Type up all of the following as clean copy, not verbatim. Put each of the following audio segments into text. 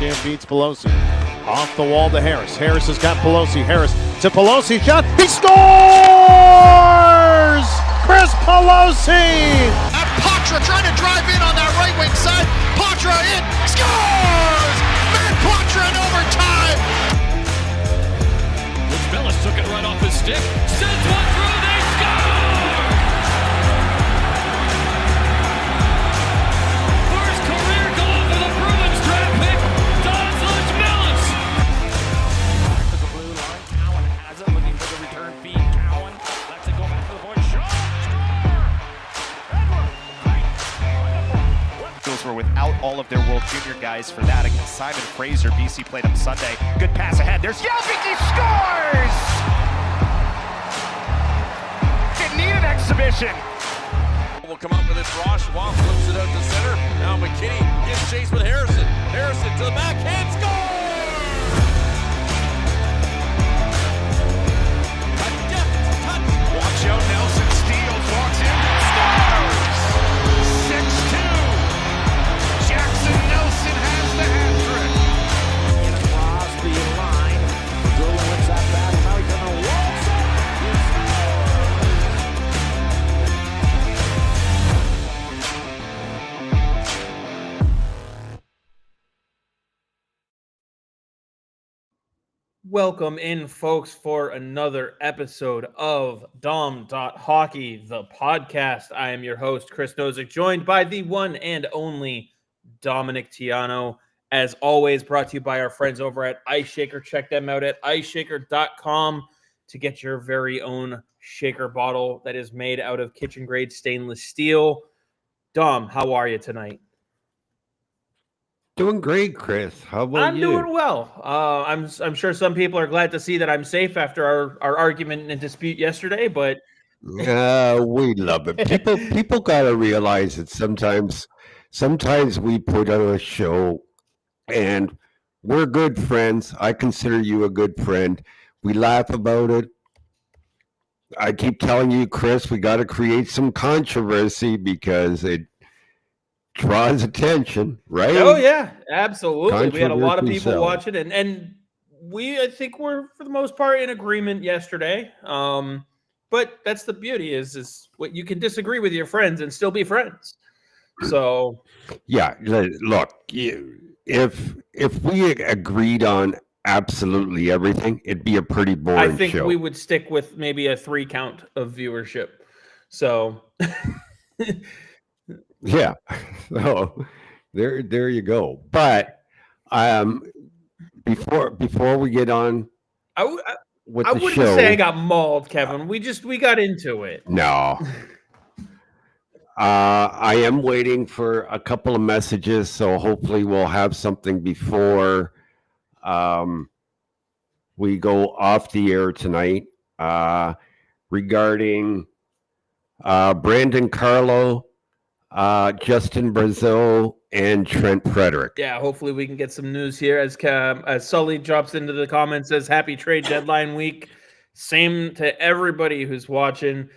Backhand beats Pelosi. Off the wall to Harris. Harris has got Pelosi. Harris to Pelosi. Shot. He scores! Chris Pelosi! And Poitras trying to drive in on that right wing side. Poitras in. Scores! Matt Poitras in overtime. Billis took it right off his stick. Sends one through. They score! First career goal for the Bruins draft pick, Donald Billis. Back to the blue line. Cowan has it, looking for the return feed. Cowan lets it go back to the point. Shot! Those were without all of their World Junior guys for that against Simon Fraser. BC played him Sunday. Good pass ahead. There's Yelvik. He scores! Didn't need an exhibition. Will come up with it. Ross Schwab flips it out to center. Now McKinney gives chase with Harrison. Harrison to the backhand. Score! A deft touch. Watch out. Nelson steals. Walks in. Scores! 6-2. Jackson Nelson has the hat trick. In across the line. Dolan wins that back. Now he's going to waltz up. Welcome in, folks, for another episode of Dom.Hockey The Podcast. I am your host, Chris Nozick, joined by the one and only Dominic Tiano. As always, brought to you by our friends over at Ice Shaker. Check them out at iceshaker.com to get your very own shaker bottle that is made out of kitchen-grade stainless steel. Dom, how are you tonight? Doing great, Chris. How about you? I'm doing well. I'm sure some people are glad to see that I'm safe after our argument and dispute yesterday, but we love it. People gotta realize that sometimes we put on a show and we're good friends. I consider you a good friend. We laugh about it. I keep telling you, Chris, we got to create some controversy because it draws attention, right? Oh yeah, absolutely. We had a lot of people Controversy watching, and I think we're for the most part in agreement yesterday. But that's the beauty is what you can disagree with your friends and still be friends. So Yeah, look, if we agreed on absolutely everything, it'd be a pretty boring I think show. we would stick with maybe a 3 count of viewership. So Yeah. So there you go. But before we get on I with I the wouldn't show, say I got mauled, Kevin. We got into it. no. I am waiting for a couple of messages, so hopefully we'll have something before we go off the air tonight regarding Brandon Carlo, Justin Brazil, and Trent Frederick. Yeah, hopefully we can get some news here as Sully drops into the comments, says happy trade deadline week. Same to everybody who's watching.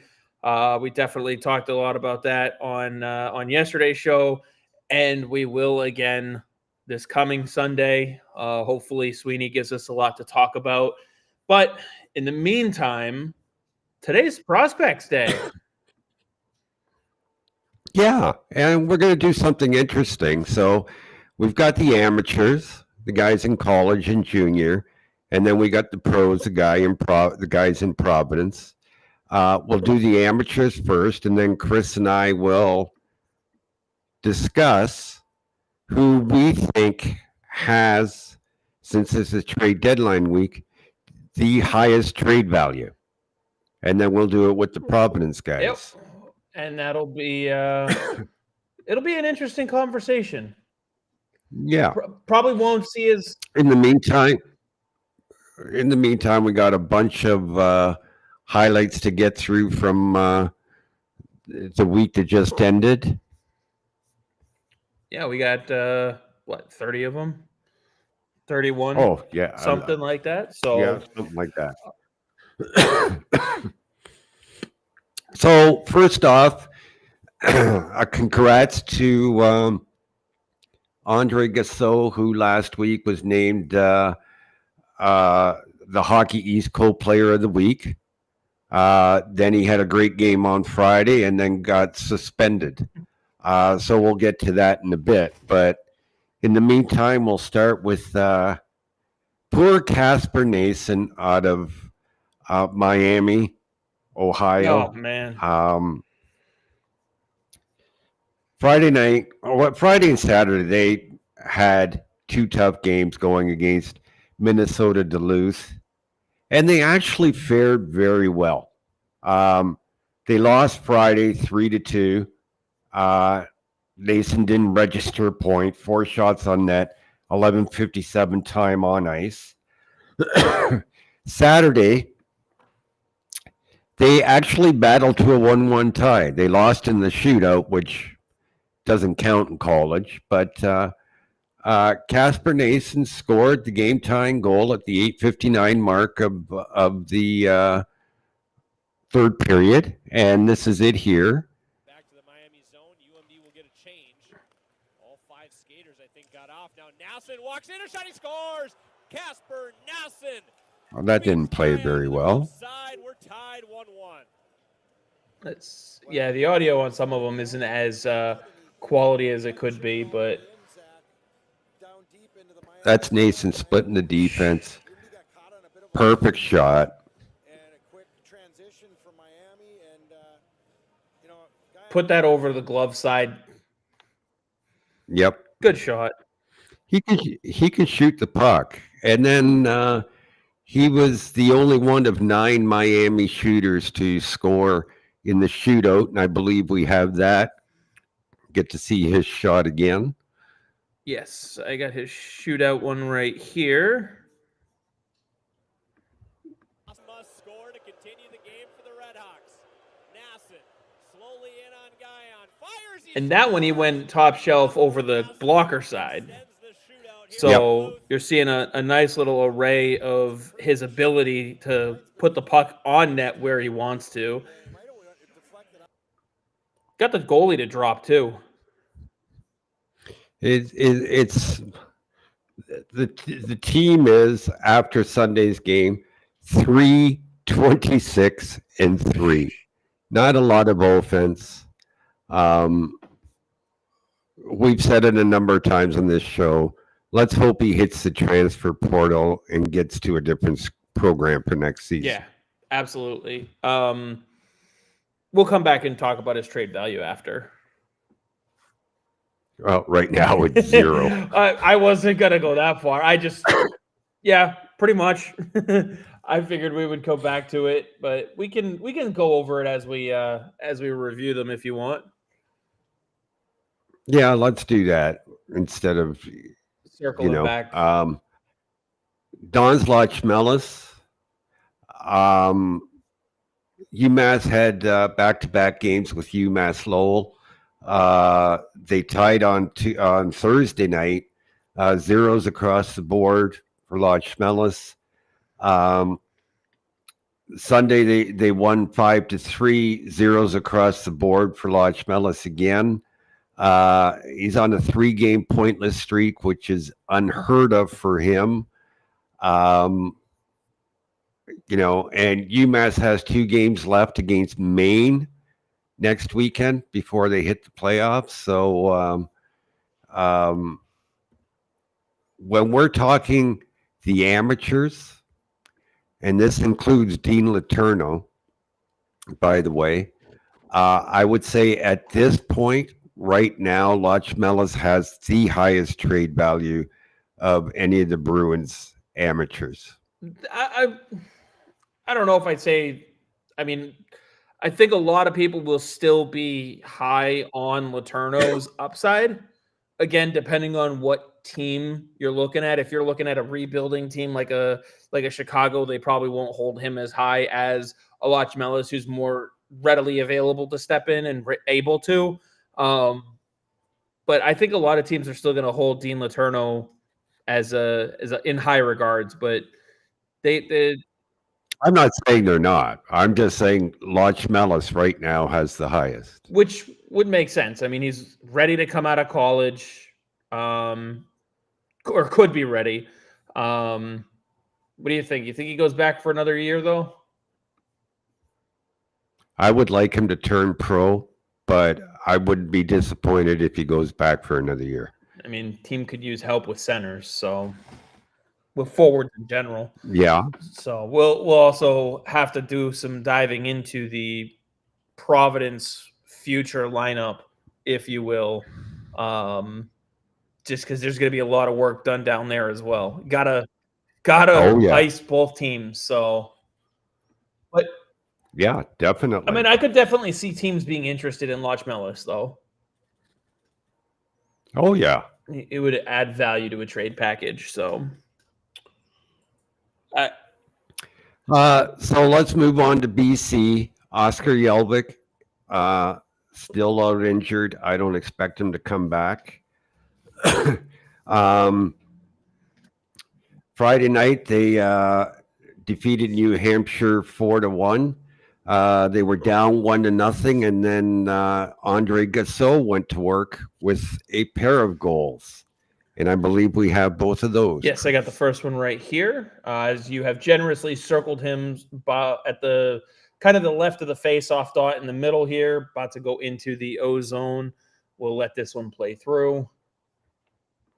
We definitely talked a lot about that on yesterday's show, and we will again this coming Sunday. Hopefully Sweeney gives us a lot to talk about. But in the meantime, today's Prospects Day. Yeah, and we're going to do something interesting. So we've got the amateurs, the guys in college and junior, and then we got the pros, the guys in Providence. We'll do the amateurs first, and then Chris and I will discuss who we think has, since this is trade deadline week, the highest trade value. And then we'll do it with the Providence guys. Yep. And that'll be it'll be an interesting conversation. Yeah. Probably won't see as In the meantime, we got a bunch of highlights to get through from the week that just ended. Yeah, we got 30 of them? 31? Oh, yeah. Something like that. So Yeah, something like that. So first off, congrats to Andre Gassot, who last week was named the Hockey East Co-Player of the Week. Then he had a great game on Friday and then got suspended. So we'll get to that in a bit. But in the meantime, we'll start with poor Casper Nason out of Miami, Ohio. Oh, man. Friday and Saturday, they had two tough games going against Minnesota Duluth, and they actually fared very well. They lost Friday 3-2. Nason didn't register a point, 4 shots on net, 11:57 time on ice. Saturday, they actually battled to a 1-1 tie. They lost in the shootout, which doesn't count in college, but Casper Nason scored the game-tying goal at the 8:59 mark of the third period, and this is it here. Back to the Miami zone. UMD will get a change. All 5 skaters, I think, got off. Now Nason walks in, a shot, he scores! Casper Nason. Well, that didn't play very well. Side, we're tied 1-1. The audio on some of them isn't as quality as it could be, but that's Nason splitting the defense. Perfect shot. put that over the glove side. Yep. Good shot. He can shoot the puck. And then he was the only one of 9 Miami shooters to score in the shootout, and I believe we have that. Get to see his shot again. Yes, I got his shootout one right here. Must score to continue the game for the Red Hawks. Nason slowly in on Guyon. Fires. And that one he went top shelf over the blocker side. So You're seeing a nice little array of his ability to put the puck on net where he wants to. Got the goalie to drop too. It's the team is, after Sunday's game, 3-26-3. Not a lot of offense. We've said it a number of times on this show. Let's hope he hits the transfer portal and gets to a different program for next season. Yeah, absolutely. We'll come back and talk about his trade value after. Well, right now it's 0. I wasn't gonna go that far. I just, yeah, pretty much. I figured we would come back to it, but we can go over it as we review them if you want. Yeah, let's do that instead of Circle back. Don's Lachmelis. UMass had back-to-back games with UMass Lowell. They tied on Thursday night, 0s across the board for Lachmelis. Sunday they won 5-3, 0s across the board for Lachmelis again. He's on a 3-game pointless streak, which is unheard of for him. And UMass has 2 games left against Maine next weekend before they hit the playoffs. So when we're talking the amateurs, and this includes Dean Letourneau, by the way, I would say at this point, right now, Lachmelis has the highest trade value of any of the Bruins amateurs. I don't know if I'd say, I think a lot of people will still be high on Letourneau's upside. Again, depending on what team you're looking at. If you're looking at a rebuilding team like a Chicago, they probably won't hold him as high as a Lachmelis, who's more readily available to step in and able to. But I think a lot of teams are still going to hold Dean Letourneau as in high regards. But they I'm not saying they're not. I'm just saying Lachmelis right now has the highest, which would make sense. He's ready to come out of college. or could be ready. What do you think? You think he goes back for another year, though? I would like him to turn pro, but I wouldn't be disappointed if he goes back for another year. I mean, team could use help with centers, so with forwards in general. Yeah. So we'll also have to do some diving into the Providence future lineup, if you will, just because there's going to be a lot of work done down there as well. Gotta ice both teams. So, but yeah, definitely. I mean, I could definitely see teams being interested in Loch Mellis, though. Oh yeah, it would add value to a trade package. So, so let's move on to BC. Oscar Yelvik, still out injured. I don't expect him to come back. Friday night they defeated New Hampshire 4-1. They were down 1-0, and then Andre Gassot went to work with a pair of goals. And I believe we have both of those. Yes, I got the first one right here. As you have generously circled him at the kind of the left of the face-off dot in the middle here, about to go into the O zone. We'll let this one play through.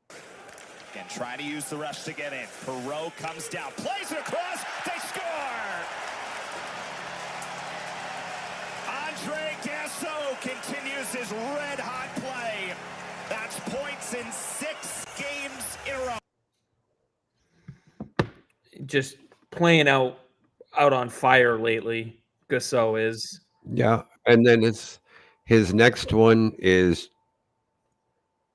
And try to use the rush to get in. Perreault comes down, plays it across, they score! Andre Gassot continues his red-hot play. That's points in 6 games in a row. Just playing out on fire lately, Gassot is. Yeah, and then his next one is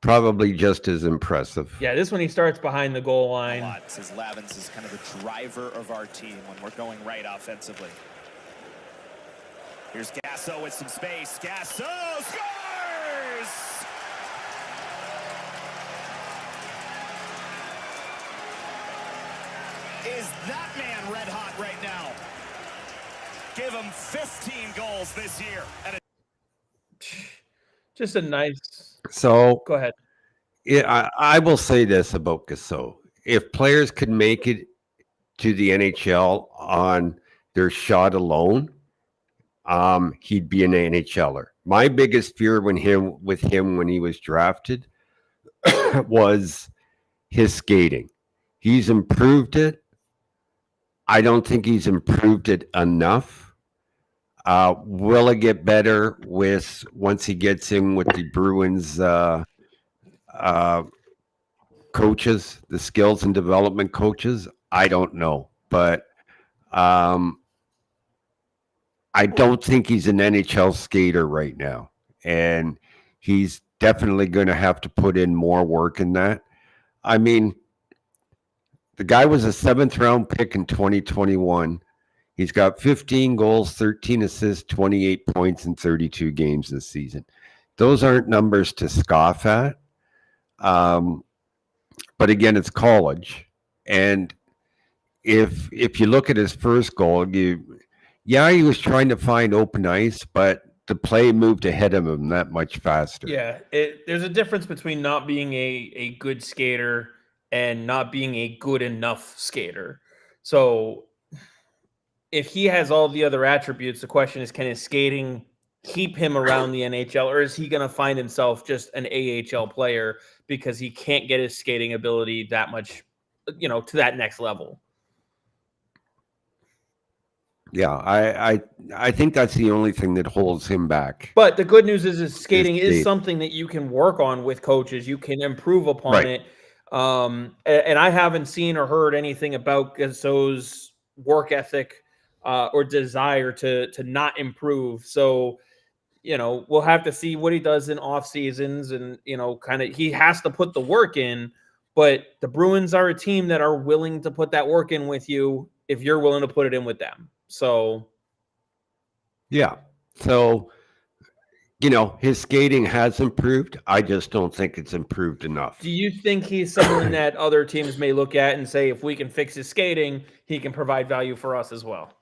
probably just as impressive. Yeah, this one he starts behind the goal line. Says Lavins is kind of the driver of our team when we're going right offensively. Here's Gassot with some space. Gassot scores! Is that man red hot right now? Give him 15 goals this year. And just a nice. So go ahead. Yeah, I will say this about Gassot. If players could make it to the NHL on their shot alone, he'd be an NHLer. My biggest fear with him when he was drafted was his skating. He's improved it. I don't think he's improved it enough. Will it get better once he gets in with the Bruins coaches, the skills and development coaches? I don't know, but I don't think he's an NHL skater right now, and he's definitely going to have to put in more work in that. I mean, the guy was a 7th round pick in 2021. He's got 15 goals, 13 assists, 28 points in 32 games this season. Those aren't numbers to scoff at. But again, it's college. And if you look at his first goal, he was trying to find open ice, but the play moved ahead of him that much faster. Yeah, there's a difference between not being a good skater and not being a good enough skater. So if he has all the other attributes, the question is, can his skating keep him around the NHL, or is he going to find himself just an AHL player because he can't get his skating ability that much, to that next level? Yeah, I think that's the only thing that holds him back. But the good news is skating is something that you can work on with coaches. You can improve upon it. And I haven't seen or heard anything about Gassot's work ethic or desire to not improve. So, we'll have to see what he does in off seasons, and, he has to put the work in, but the Bruins are a team that are willing to put that work in with you if you're willing to put it in with them. So, yeah. So, his skating has improved. I just don't think it's improved enough. Do you think he's someone that other teams may look at and say, if we can fix his skating, he can provide value for us as well?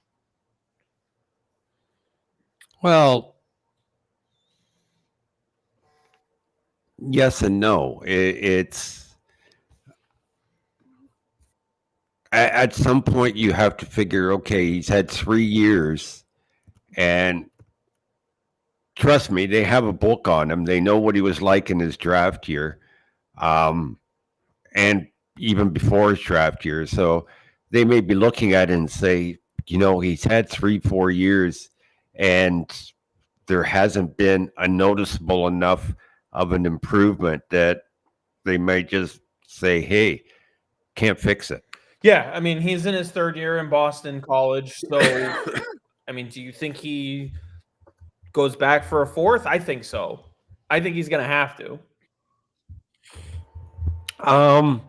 Well, yes and no. It's at some point you have to figure, okay, he's had 3 years, and trust me, they have a book on him. They know what he was like in his draft year, and even before his draft year. So they may be looking at it and say, he's had 3-4 years, and there hasn't been a noticeable enough of an improvement that they might just say, hey, can't fix it. Yeah, I mean, he's in his third year in Boston College. So, I mean, do you think he goes back for a fourth? I think so. I think he's going to have to. I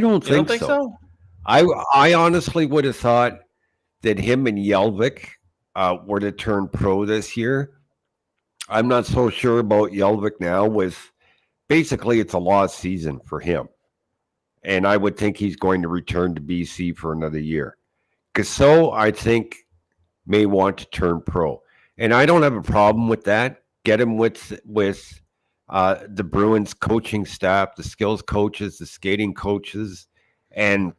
don't You don't think think so? I honestly would have thought that him and Yelvik were to turn pro this year. I'm not so sure about Yelvik now. Basically, it's a lost season for him. And I would think he's going to return to BC for another year. Gasso, I think, may want to turn pro. And I don't have a problem with that. Get him with the Bruins coaching staff, the skills coaches, the skating coaches, and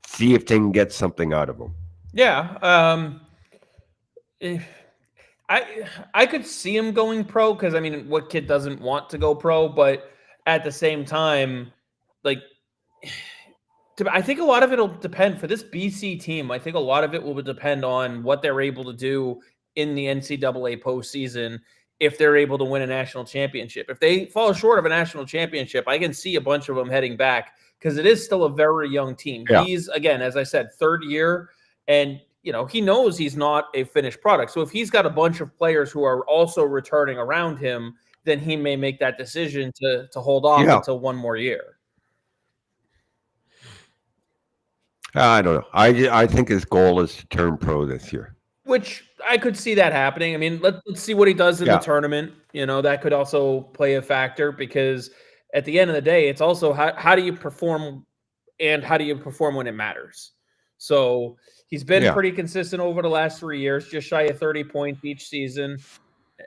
see if they can get something out of him. Yeah. I could see him going pro because, I mean, what kid doesn't want to go pro? But at the same time, like, I think a lot of it will depend for this BC team. I think a lot of it will depend on what they're able to do in the NCAA postseason if they're able to win a national championship. If they fall short of a national championship, I can see a bunch of them heading back because it is still a very young team. Yeah. He's, again, as I said, third year, and he knows he's not a finished product. So if he's got a bunch of players who are also returning around him, then he may make that decision to hold off until one more year. I don't know. I think his goal is to turn pro this year. Which I could see that happening. I mean, let's see what he does in the tournament. That could also play a factor because at the end of the day, it's also how do you perform and how do you perform when it matters. So he's been pretty consistent over the last 3 years, just shy of 30 points each season,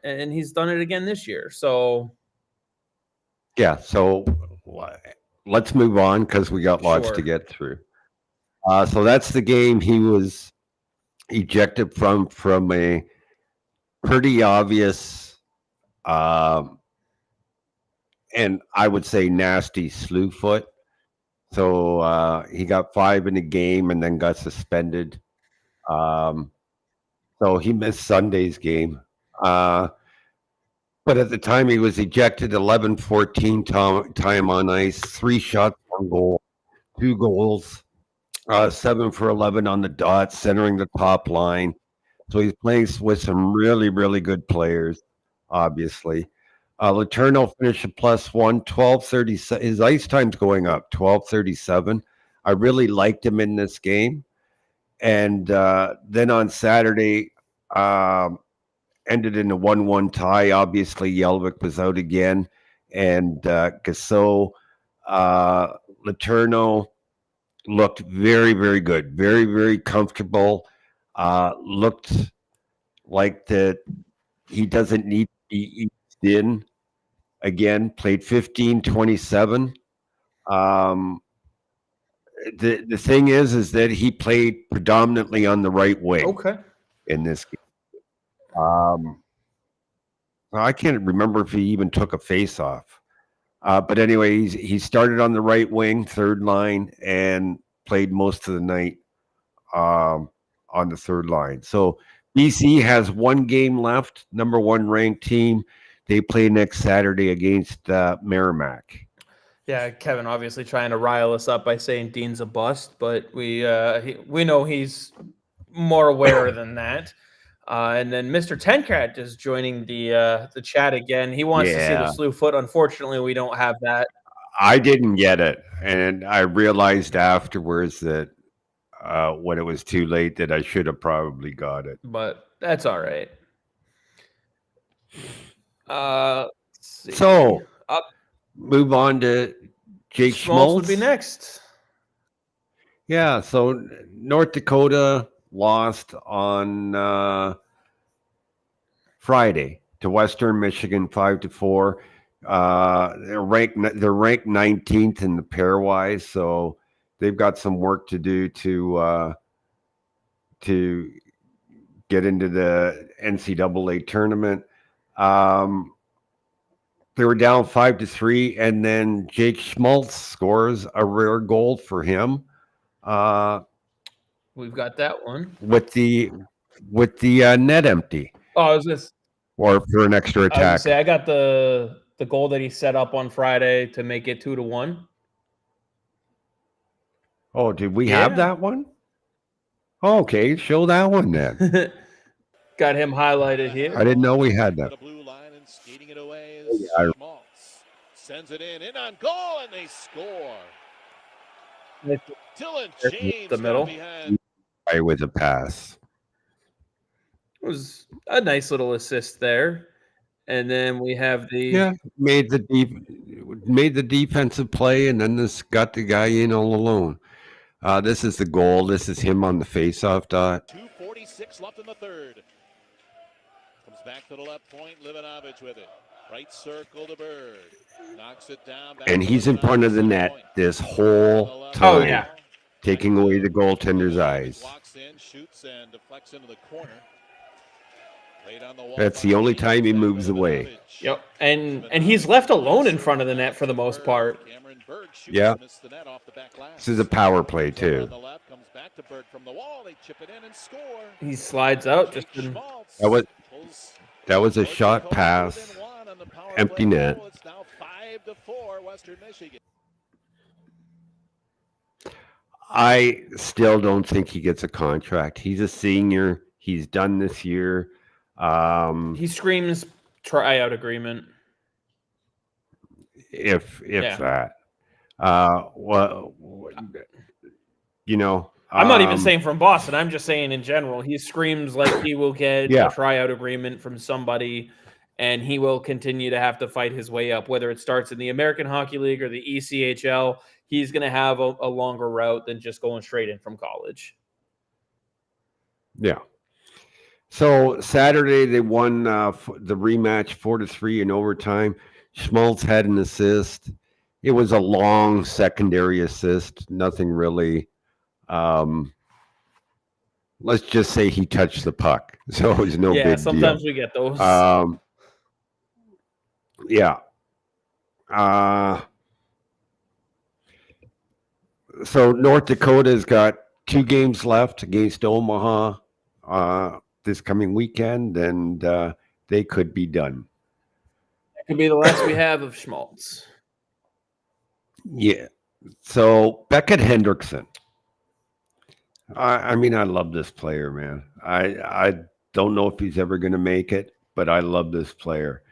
and he's done it again this year. So so let's move on because we got lots to get through. So that's the game he was ejected from a pretty obvious and I would say nasty slew foot. So he got 5 in the game and then got suspended. So he missed Sunday's game. But at the time he was ejected, 11-14 time on ice, 3 shots on goal, 2 goals. 7 for 11 on the dot, centering the top line. So he's playing with some really, really good players, obviously. Letourneau finished a +1, 12:37. His ice time's going up, 12:37. I really liked him in this game. And then on Saturday, ended in a 1-1 tie. Obviously, Yelvik was out again. And Gasso, Letourneau, looked very, very good. Very, very comfortable. Looked like that he doesn't need to be eased in. Again, played 15-27. The thing is that he played predominantly on the right wing in this game. I can't remember if he even took a face-off. But anyway, he started on the right wing, third line, and played most of the night on the third line. So BC has 1 game left, number 1 ranked team. They play next Saturday against Merrimack. Yeah, Kevin obviously trying to rile us up by saying Dean's a bust, but we know he's more aware than that. And then Mr. Tenkat is joining the chat again. He wants to see the slew foot. Unfortunately, we don't have that. I didn't get it, and I realized afterwards that when it was too late that I should have probably got it. But that's all right. So move on to Jake Schmaltz. Would be next. Yeah, so North Dakota lost on Friday to Western Michigan 5-4. They're ranked 19th in the pairwise, so they've got some work to do to get into the NCAA tournament. They were down 5-3, and then Jake Schmaltz scores a rare goal for him. We've got that one with the net empty. Oh, I was just or for an extra attack. I got the goal that he set up on Friday to make it 2-1. Oh, did we have that one? Okay, show that one then. Got him highlighted here. I didn't know we had that. The blue line and skating it away is Schmaltz. Sends it in on goal, and they score. Dylan James the middle. With a pass. It was a nice little assist there. And then we have made the defensive play, and then this got the guy in all alone. This is the goal. This is him on the face-off dot. 2:46 left in the third. Comes back to the left point. Livanovich with it. Right circle to Bird. Knocks it down. And he's in front of the net this whole time, taking away the goaltender's eyes. Walks in, shoots, and deflects into the corner. That's the only time he moves away. Yep, and he's left alone in front of the net for the most part. Yeah. This is a power play too. He slides out. That was a shot pass, empty net. I still don't think he gets a contract. He's a senior. He's done this year. He screams tryout agreement. If that. Well, I'm not even saying from Boston. I'm just saying in general. He screams like he will get a tryout agreement from somebody, and he will continue to have to fight his way up. Whether it starts in the American Hockey League or the ECHL, he's going to have a longer route than just going straight in from college. Yeah. So Saturday they won the rematch 4-3 in overtime. Schmaltz had an assist. It was a long secondary assist. Nothing really. Let's just say he touched the puck, so it was no big deal. Yeah, sometimes we get those. So North Dakota's got 2 games left against Omaha this coming weekend, and they could be done. That could be the last we have of Schmaltz. Yeah. So Beckett Hendrickson. I mean, I love this player, man. I don't know if he's ever going to make it, but I love this player.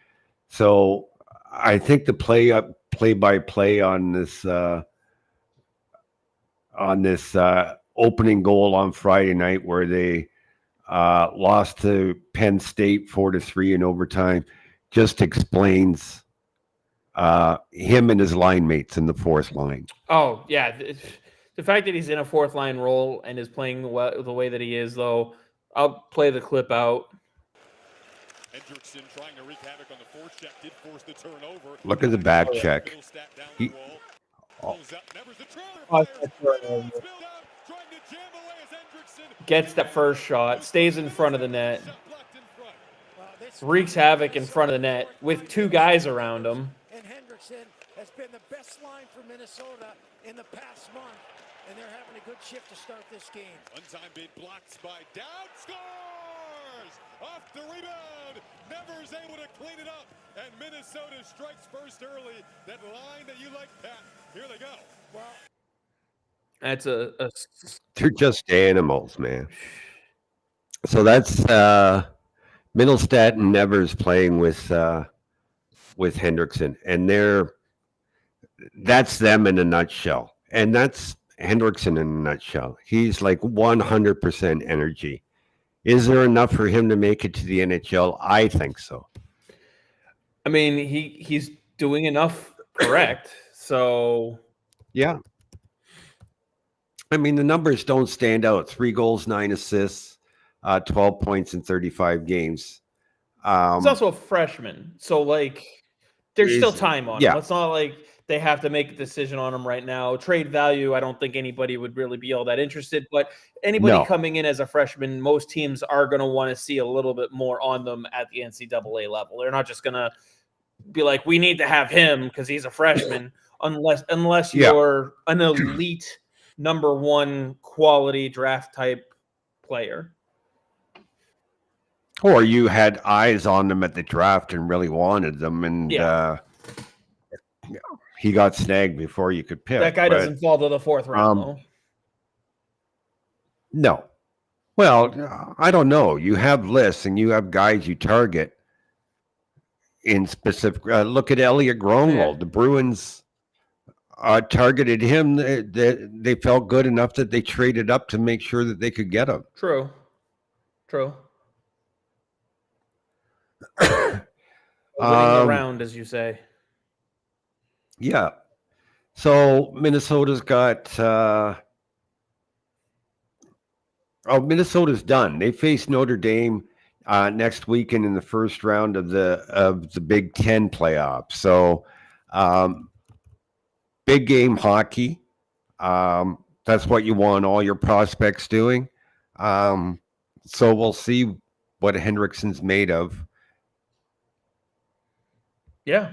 So I think the play-by-play on this opening goal on Friday night, where they lost to Penn State 4-3 in overtime, just explains him and his line mates in the fourth line. Oh, yeah. The fact that he's in a fourth line role and is playing the way that he is, though, I'll play the clip out. Hendrickson trying to wreak havoc on the forecheck, did force the turnover. Look at the back check. Gets that first shot, stays in front of the net, wreaks havoc in front of the net with 2 guys around him. And Hendrickson has been the best line for Minnesota in the past month, and they're having a good shift to start this game. One-time big blocks by Dowd, scores! Off the rebound, Nevers able to clean it up, and Minnesota strikes first early. That line that you like, Pat, here they go. Well, that's they're just animals, man. So that's Middlestat and Nevers playing with Hendrickson, and that's them in a nutshell. And that's Hendrickson in a nutshell. He's like 100% energy. Is there enough for him to make it to the NHL? I think so. I mean, he's doing enough, correct? So yeah. I mean, the numbers don't stand out. 3 goals, 9 assists, 12 points in 35 games. He's also a freshman, so like there's still time on him. It's not like they have to make a decision on him right now. Trade value, I don't think anybody would really be all that interested. But anybody coming in as a freshman, most teams are going to want to see a little bit more on them at the NCAA level. They're not just going to be like, we need to have him because he's a freshman, unless you're an elite number one quality draft type player. Or you had eyes on them at the draft and really wanted them, and he got snagged before you could pick. That guy doesn't fall to the fourth round, though. No. Well, I don't know. You have lists and you have guys you target in specific. Look at Elliot Grunwald. The Bruins targeted him. They felt good enough that they traded up to make sure that they could get him. True. Winning around, as you say. Yeah. So Minnesota's got Minnesota's done. They face Notre Dame next weekend in the first round of the Big Ten playoffs. So big game hockey. That's what you want all your prospects doing. So we'll see what Hendrickson's made of. Yeah.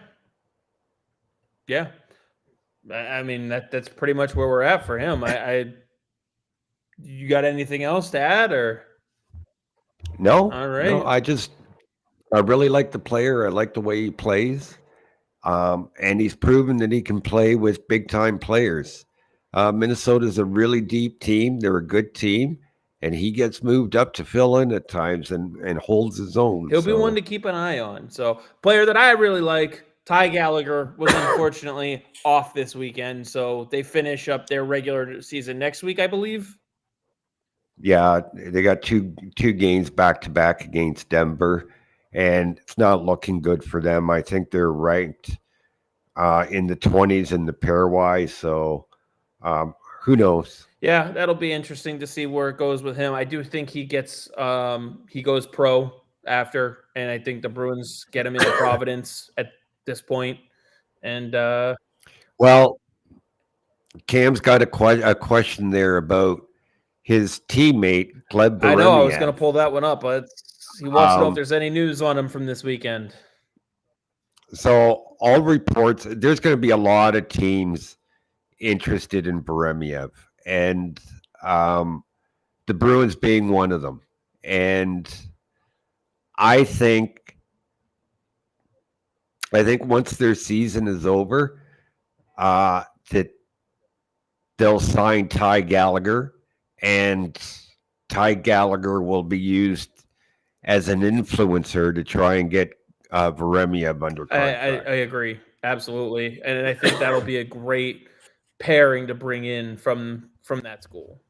I mean, that's pretty much where we're at for him. You got anything else to add, or? No. All right. No, I really like the player. I like the way he plays. And he's proven that he can play with big time players. Minnesota's a really deep team. They're a good team. And he gets moved up to fill in at times and holds his own. He'll be one to keep an eye on. So, player that I really like, Ty Gallagher, was unfortunately off this weekend. So they finish up their regular season next week, I believe. Yeah, they got two games back to back against Denver, and it's not looking good for them. I think they're ranked in the 20s in the pairwise. So who knows? Yeah, that'll be interesting to see where it goes with him. I do think he goes pro after, and I think the Bruins get him into Providence at this point. And well, Cam's got a question there about his teammate Gleb Beremiev. I know I was going to pull that one up, but he wants to know if there's any news on him from this weekend. So all reports, there's going to be a lot of teams interested in Beremiev. And the Bruins being one of them. And I think once their season is over, that they'll sign Ty Gallagher, and Ty Gallagher will be used as an influencer to try and get Beremiev under contract. I agree. Absolutely. And I think that'll be a great pairing to bring in from that school.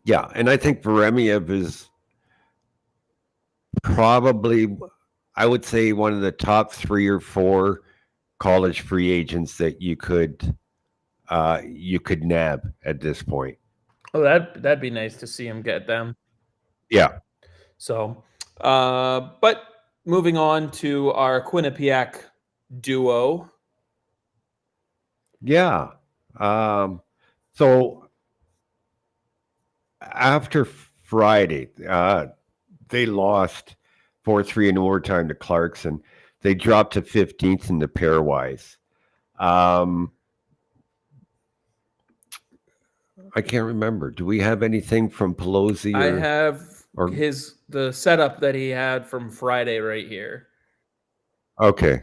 Yeah, and I think Beremiev is probably, I would say, one of the top 3 or 4 college free agents that you could nab at this point. Oh, that'd be nice to see him get them. Yeah. So, but moving on to our Quinnipiac duo. Yeah. So after Friday, they lost 4-3 in overtime to Clarkson. They dropped to 15th in the pairwise. I can't remember. Do we have anything from Pelosi? I have the setup that he had from Friday right here. Okay.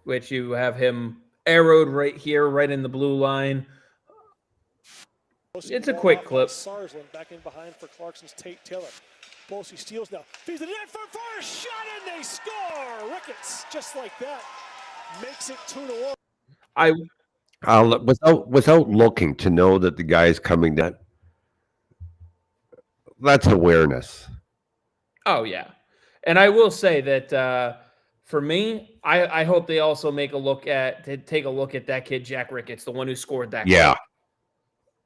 Which you have him arrowed right here, right in the blue line. It's a quick clip. Sarsland back in behind for Clarkson's Tate Taylor. Bosi steals now. Feeds it in for first shot, and they score. Ricketts, just like that, makes it 2-1. Without looking to know that the guy's coming down, that's awareness. Oh yeah, and I will say that for me, I hope they also take a look at that kid Jack Ricketts, the one who scored that. Yeah. Goal.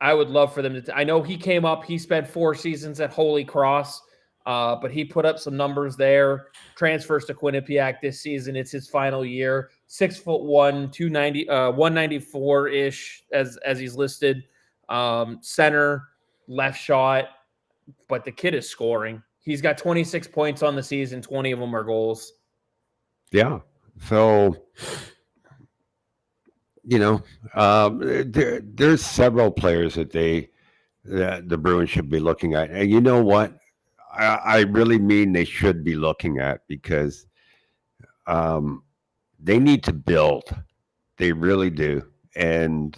I would love for them to. I know he came up. He spent 4 seasons at Holy Cross. But he put up some numbers there. Transfers to Quinnipiac this season. It's his final year. 6'1", 290, 194-ish as he's listed. Center, left shot, but the kid is scoring. He's got 26 points on the season. 20 of them are goals. Yeah. So, there's several players that the Bruins should be looking at. And you know what? I really mean they should be looking at, because they need to build. They really do. And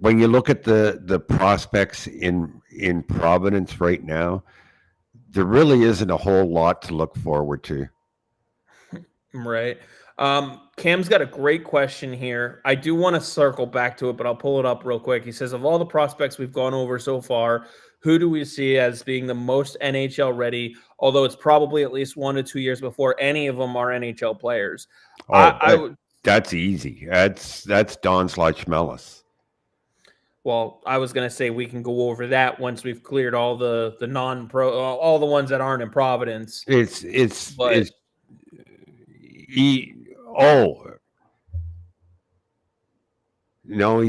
when you look at the prospects in Providence right now, there really isn't a whole lot to look forward to. Right. Cam's got a great question here. I do want to circle back to it, but I'll pull it up real quick. He says, of all the prospects we've gone over so far, who do we see as being the most NHL ready? Although it's probably at least 1 to 2 years before any of them are NHL players. That's easy. That's Don Slotchmelis. Well, I was going to say we can go over that once we've cleared all the non-pro, all the ones that aren't in Providence. He's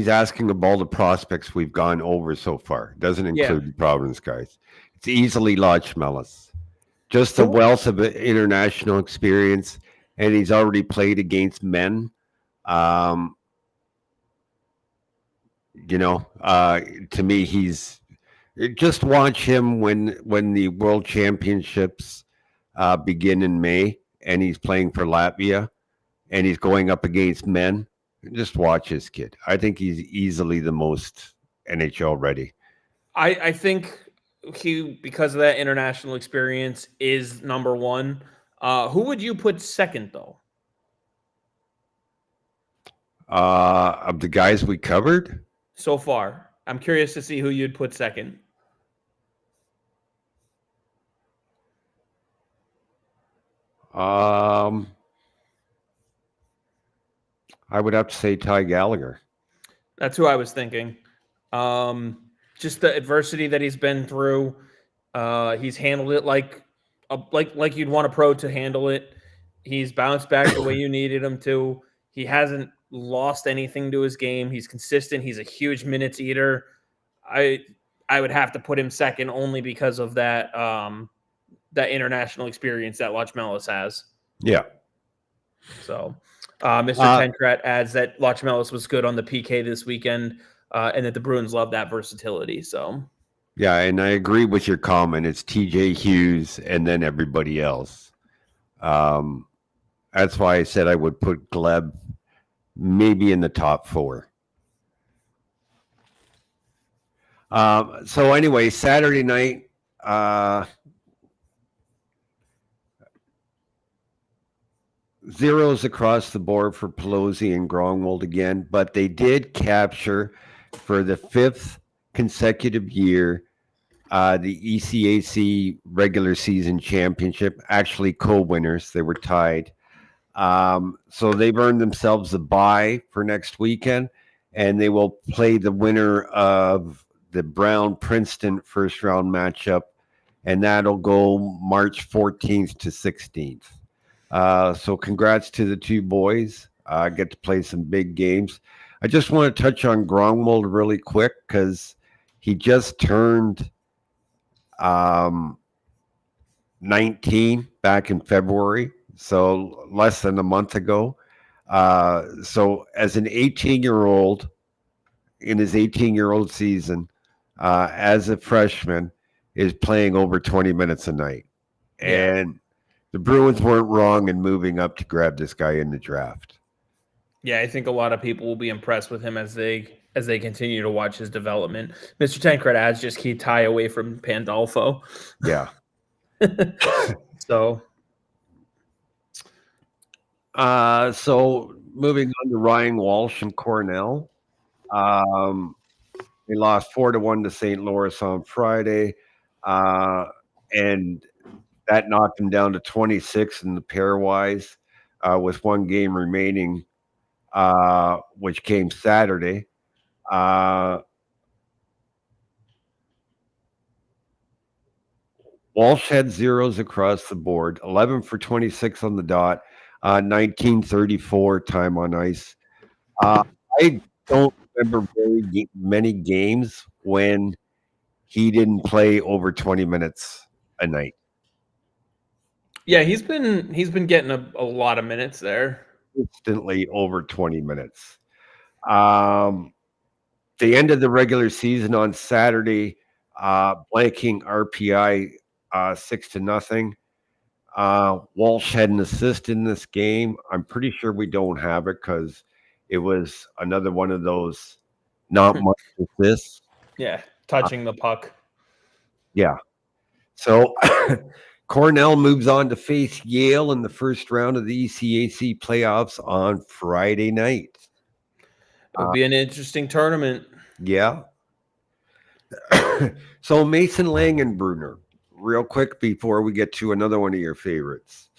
asking of all the prospects we've gone over so far. Doesn't include the Providence guys. It's easily Lodge-Mellis. Just a wealth of international experience, and he's already played against men. To me, he's just watch him when the World Championships begin in May, and he's playing for Latvia, and he's going up against men. Just watch this kid. I think he's easily the most NHL ready. I think he, because of that international experience, is number one. Who would you put second, though? Of the guys we covered so far, I'm curious to see who you'd put second. I would have to say Ty Gallagher. That's who I was thinking. Just the adversity that he's been through. He's handled it like you'd want a pro to handle it. He's bounced back the way you needed him to. He hasn't lost anything to his game. He's consistent. He's a huge minutes eater. I would have to put him second only because of that that international experience that Lodge-Mellis has. Yeah. So Mr. Tenkrat adds that Lodge-Mellis was good on the PK this weekend, and that the Bruins love that versatility. So yeah, and I agree with your comment. It's TJ Hughes and then everybody else. That's why I said I would put Gleb maybe in the top 4. So anyway, Saturday night, zeros across the board for Pelosi and Grongwold again, but they did capture for the 5th consecutive year the ECAC regular season championship, actually co-winners. They were tied. So they've earned themselves a bye for next weekend, and they will play the winner of the Brown-Princeton first round matchup, and that'll go March 14th to 16th. So congrats to the two boys. Get to play some big games. I just want to touch on Grongwold really quick because he just turned 19 back in February, so less than a month ago. So as an 18-year-old in his 18-year-old season, as a freshman, is playing over 20 minutes a night. Yeah. And the Bruins weren't wrong in moving up to grab this guy in the draft. Yeah, I think a lot of people will be impressed with him as they continue to watch his development. Mr. Tancred adds just keep Ty away from Pandolfo. Yeah. So moving on to Ryan Walsh and Cornell. They lost 4-1 to St. Louis on Friday. And that knocked them down to 26 in the pairwise with one game remaining, which came Saturday. Walsh had zeros across the board, 11 for 26 on the dot, 1934 time on ice. I don't remember many games when he didn't play over 20 minutes a night. Yeah, he's been getting a lot of minutes there. Instantly over 20 minutes. The end of the regular season on Saturday, blanking RPI 6-0. Walsh had an assist in this game. I'm pretty sure we don't have it because it was another one of those not much assists. Yeah, touching the puck. Yeah. So Cornell moves on to face Yale in the first round of the ECAC playoffs on Friday night. It'll be an interesting tournament. Yeah. So Mason Langenbrunner, real quick before we get to another one of your favorites,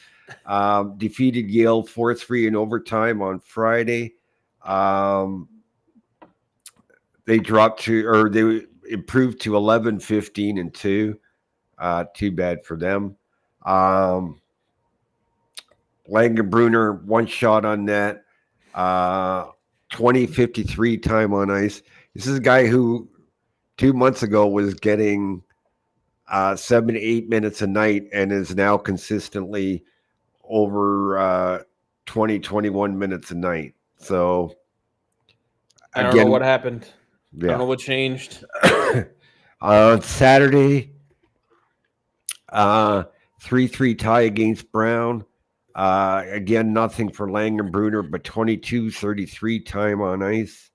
defeated Yale 4-3 in overtime on Friday. They improved to 11-15-2. Too bad for them. Langenbrunner, one shot on net, 20-53 time on ice. This is a guy who 2 months ago was getting 7 to 8 minutes a night and is now consistently over 20-21 minutes a night. So I don't know what happened. Yeah. I don't know what changed. Saturday, 3-3 tie against Brown. Again, nothing for Langenbrunner, but 22-33 time on ice.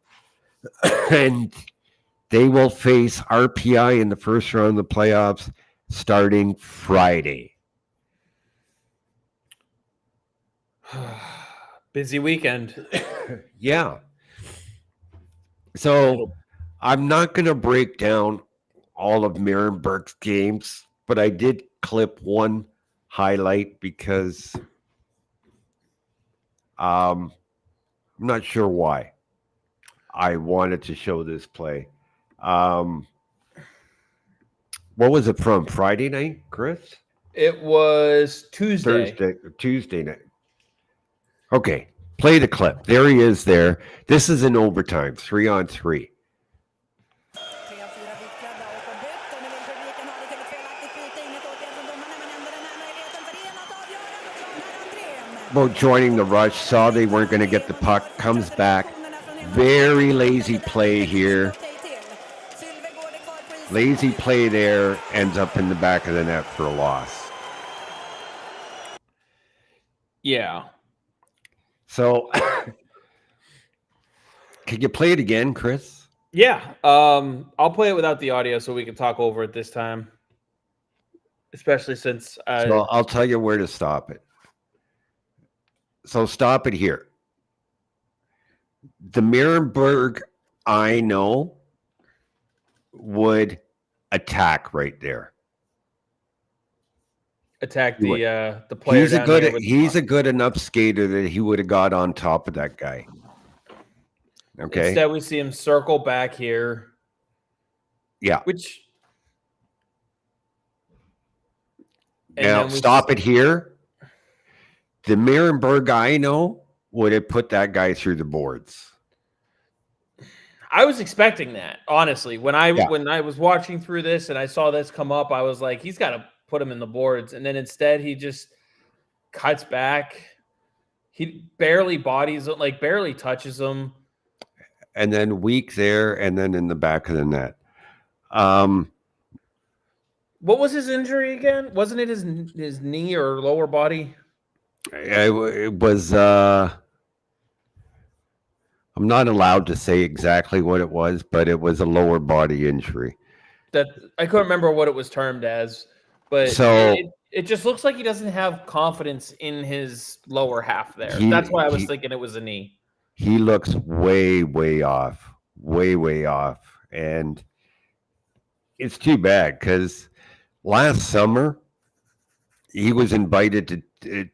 And they will face RPI in the first round of the playoffs starting Friday. Busy weekend. Yeah. So I'm not going to break down all of Muhlenberg's games, but I did clip one highlight because I'm not sure why I wanted to show this play. What was it from? Friday night, Chris? It was Tuesday night. Okay, play the clip. There he is there. This is in overtime, 3-on-3. About joining the rush, saw they weren't going to get the puck, comes back. Very lazy play here. Lazy play there, ends up in the back of the net for a loss. Yeah. So, can you play it again, Chris? Yeah. I'll play it without the audio so we can talk over it this time. Especially since So I'll tell you where to stop it. So stop it here. The Muhlenberg, I know, would attack right there. Attack the player. He's a good enough skater that he would have got on top of that guy. Okay. Instead, we see him circle back here. Yeah. Now stop it here. The Muhlenberg I know would have put that guy through the boards. I was expecting that, honestly. When I was watching through this and I saw this come up, I was like, he's got to put him in the boards. And then instead, he just cuts back. He barely barely touches him. And then weak there, and then in the back of the net. What was his injury again? Wasn't it his knee or lower body? It was. I'm not allowed to say exactly what it was, but it was a lower body injury. That I couldn't remember what it was termed as, but it just looks like he doesn't have confidence in his lower half there. That's why I was thinking it was a knee. He looks way, way off, way off, and it's too bad because last summer he was invited to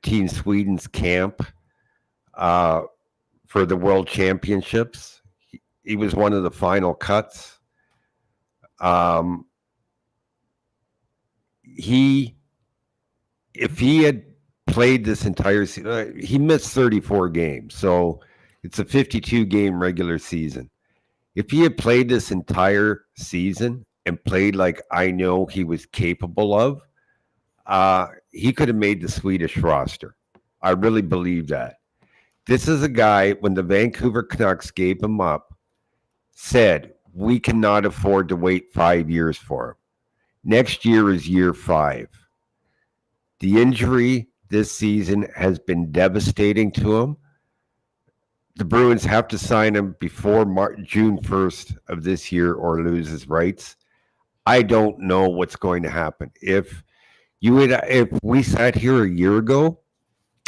Team Sweden's camp for the World Championships. He was one of the final cuts. if he had played this entire season, he missed 34 games. So it's a 52 game regular season. If he had played this entire season and played like I know he was capable of, he could have made the Swedish roster. I really believe that. This is a guy, when the Vancouver Canucks gave him up, said, we cannot afford to wait 5 years for him. Next year is year 5. The injury this season has been devastating to him. The Bruins have to sign him before June 1st of this year or lose his rights. I don't know what's going to happen. If we sat here a year ago,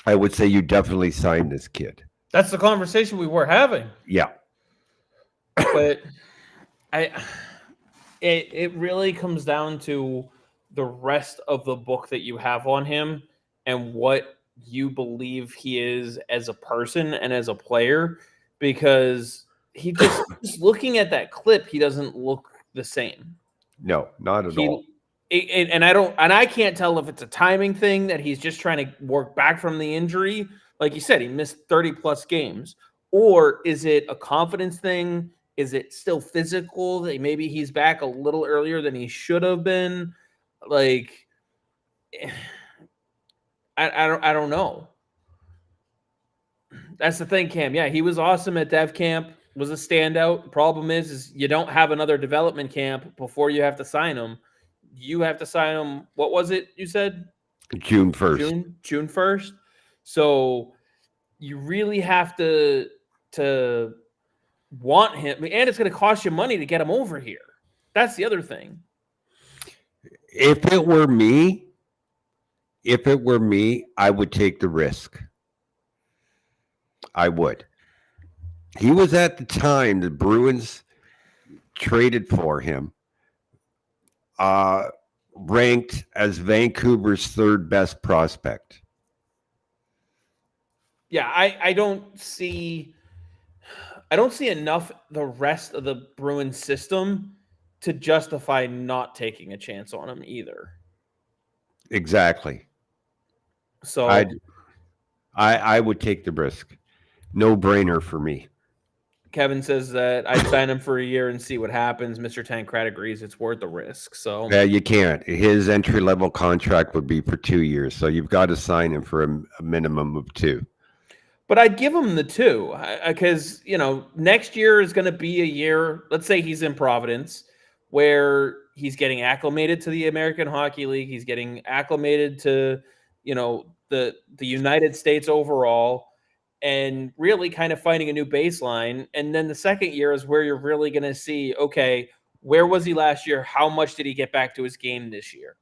I would say you definitely sign this kid. That's the conversation we were having. Yeah. But it really comes down to the rest of the book that you have on him and what you believe he is as a person and as a player, because he just looking at that clip, he doesn't look the same. No, not at all. And I can't tell if it's a timing thing that he's just trying to work back from the injury. Like you said, he missed 30 plus games. Or is it a confidence thing? Is it still physical that maybe he's back a little earlier than he should have been? Like, I don't know. That's the thing, Cam. Yeah, he was awesome at Dev Camp, was a standout. The problem is you don't have another development camp before you have to sign him. You have to sign him. What was it you said? June 1st. June 1st. So you really have to want him, and it's going to cost you money to get him over here. That's the other thing. If it were me, I would take the risk. I would. He was at the time the Bruins traded for him, ranked as Vancouver's 3rd best prospect. Yeah, I don't see enough the rest of the Bruins system to justify not taking a chance on him either. Exactly. So I would take the risk. No brainer for me. Kevin says that I'd sign him for a year and see what happens. Mr. Tancred agrees it's worth the risk. So yeah, you can't. His entry-level contract would be for 2 years, so you've got to sign him for a minimum of 2. But I'd give him the 2 because, next year is going to be a year, let's say he's in Providence, where he's getting acclimated to the American Hockey League. He's getting acclimated to, the United States overall, and really kind of finding a new baseline. And then the second year is where you're really going to see, okay, where was he last year? How much did he get back to his game this year?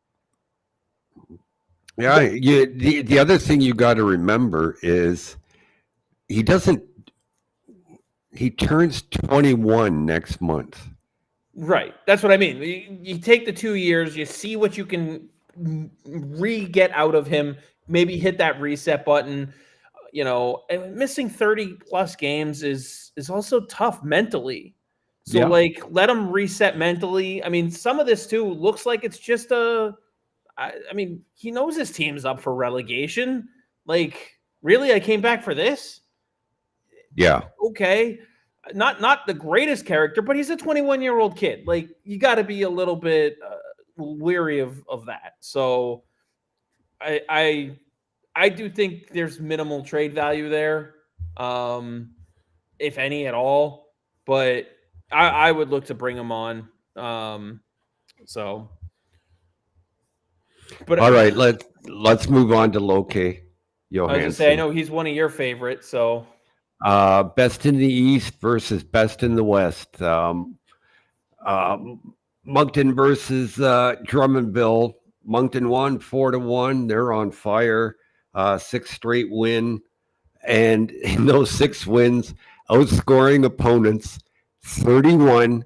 Yeah, the other thing you got to remember is he turns 21 next month. Right. That's what I mean. You take the 2 years, you see what you can get out of him, maybe hit that reset button. And missing 30 plus games is also tough mentally. So let him reset mentally. I mean, some of this too looks like it's just he knows his team's up for relegation. Like, really? I came back for this? Yeah. Okay. Not the greatest character, but he's a 21-year-old kid. Like, you got to be a little bit weary of that. So I do think there's minimal trade value there, if any at all. But I would look to bring him on. But all right, let's move on to Loke Johansson. I was gonna say, I know he's one of your favorites. So best in the East versus best in the West. Moncton versus Drummondville. Moncton won 4-1. They're on fire. 6 straight win, and in those 6 wins, outscoring opponents 31-8.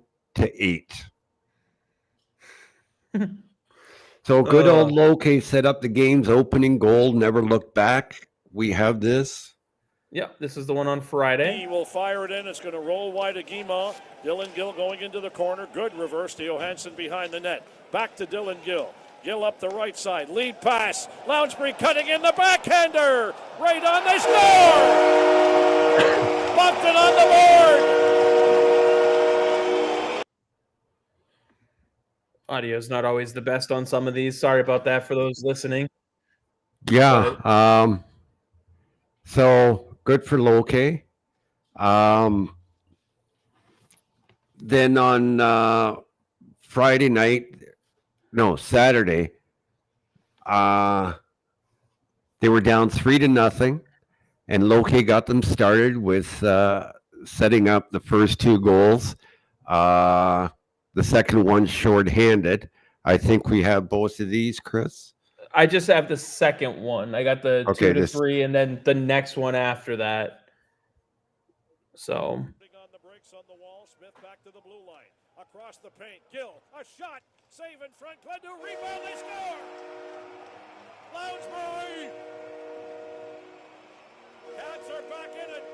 So good old Loke set up the game's opening goal, never looked back. We have this. Yeah, this is the one on Friday. He will fire it in. It's going to roll wide to Guimont. Dylan Gill going into the corner. Good reverse to Johansson behind the net. Back to Dylan Gill. Gill up the right side. Lead pass. Lounsbury cutting in the backhander. Right on, they score! Bumped it on the board. Audio's not always the best on some of these. Sorry about that for those listening. Yeah. So good for Loke. Then on Saturday, they were down 3-0, and Loke got them started with setting up the first 2 goals. The second one shorthanded. I think we have both of these, Chris. I just have the second one. I got the 2-3, and then the next one after that. So On the brakes on the wall. Smith back to the blue line. Across the paint. Gill, a shot. Save in front. Glendu, rebound. They score. Lounsbury. Cats are back in it.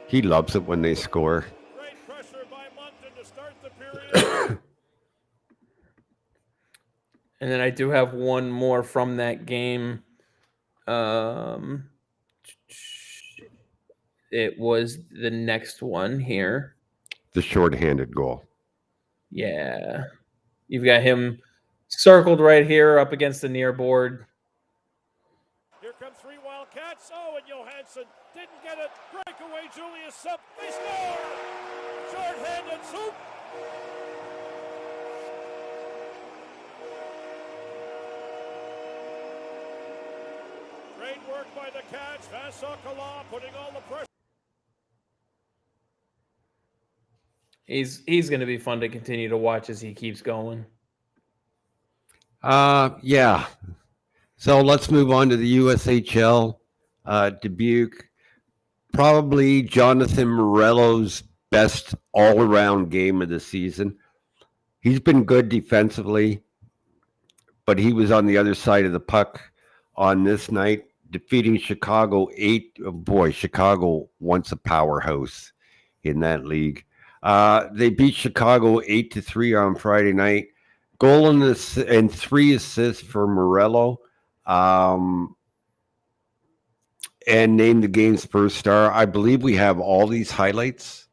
He loves it when they score. Great pressure by Moncton to start the period. And then I do have one more from that game. It was the next one here. The shorthanded goal. Yeah. You've got him circled right here up against the near board. Here come 3 Wildcats. Oh, and Johansson didn't get it. Breakaway, Julius Sup. They score! Short-handed Soup. Great work by the Cats. Vincent Kala putting all the pressure. He's going to be fun to continue to watch as he keeps going. Yeah. So let's move on to the USHL. Dubuque. Probably Jonathan Morello's best all-around game of the season. He's been good defensively, but he was on the other side of the puck on this night, defeating Chicago 8. Oh boy, Chicago once a powerhouse in that league. They beat Chicago 8-3 on Friday night. Goal and 3 assists for Morello, and named the game's first star. I believe we have all these highlights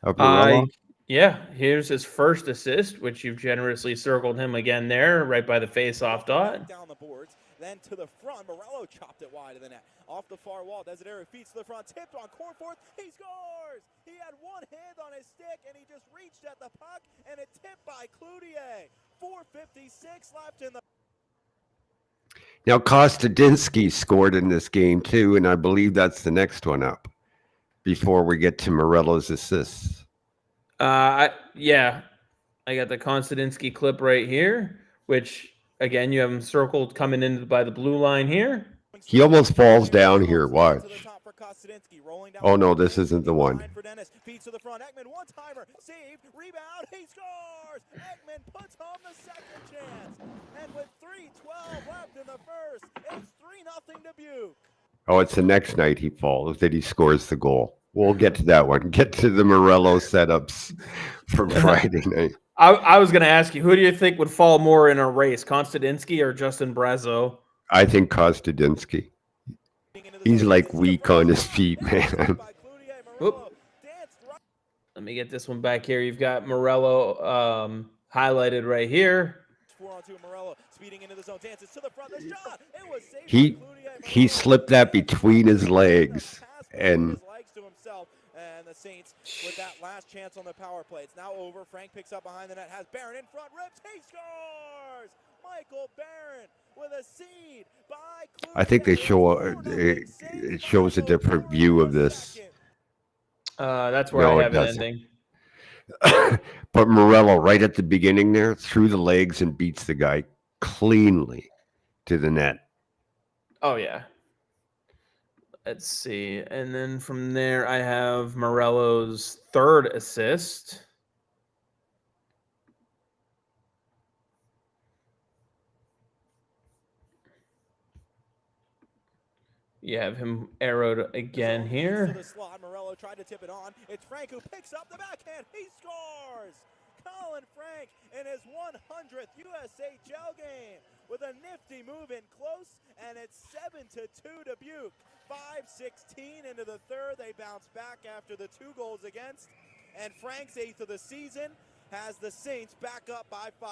of Morello. Yeah, here's his first assist, which you've generously circled him again there, right by the face-off dot. Down the boards, then to the front. Morello chopped it wide of the net. Off the far wall, Desideri feeds to the front, tipped on Cornforth. He scores! He had one hand on his stick, and he just reached at the puck, and it tipped by Cloutier. 4:56 left in the... Now, Kostadinsky scored in this game, too, and I believe that's the next one up before we get to Morello's assists. Yeah, I got the Kostadinsky clip right here, which, again, you have him circled coming in by the blue line here. He almost falls down here. Watch. Oh, no, this isn't the one. Feeds to the front. Ekman, one-timer. Saved. Rebound. He scores! Ekman puts home the second chance. And with 3:12 left in the first, it's 3-0 Dubuque. Oh, it's the next night he falls that he scores the goal. We'll get to that one. Get to the Morello setups from Friday night. I was going to ask you, who do you think would fall more in a race, Kostadinsky or Justin Brazeau? I think Kostadinsky. He's like weak on his feet, man. Whoop. Let me get this one back here. You've got Morello highlighted right here. He slipped that between his legs, and the Saints with that last chance on the power play. It's now over. Frank picks up behind the net, has Barron in front, rips, he scores! Michael Barron with a seed by Cloutier. I think they show it shows a different view of this. That's where I have it ending. But Morello, right at the beginning there, through the legs and beats the guy cleanly to the net. Oh, yeah. Let's see. And then from there, I have Morello's third assist. You have him arrowed again here. Morello tried to tip it on. It's Frank who picks up the backhand. He scores! Colin Frank in his 100th USHL game with a nifty move in close, and it's 7-2 Dubuque. 5:16 into the third. They bounce back after the 2 goals against, and Frank's 8th of the season has the Saints back up by 5.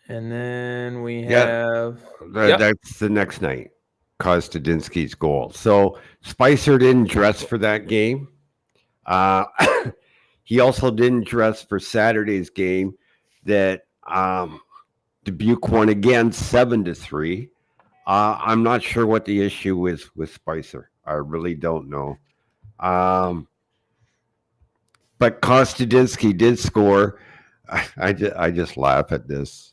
And then we have that's the next night, Kostadinski's goal. So Spicer didn't dress for that game. He also didn't dress for Saturday's game that Dubuque won again 7-3. I'm not sure what the issue is with Spicer. I really don't know. But Kostadinski did score. I just laugh at this.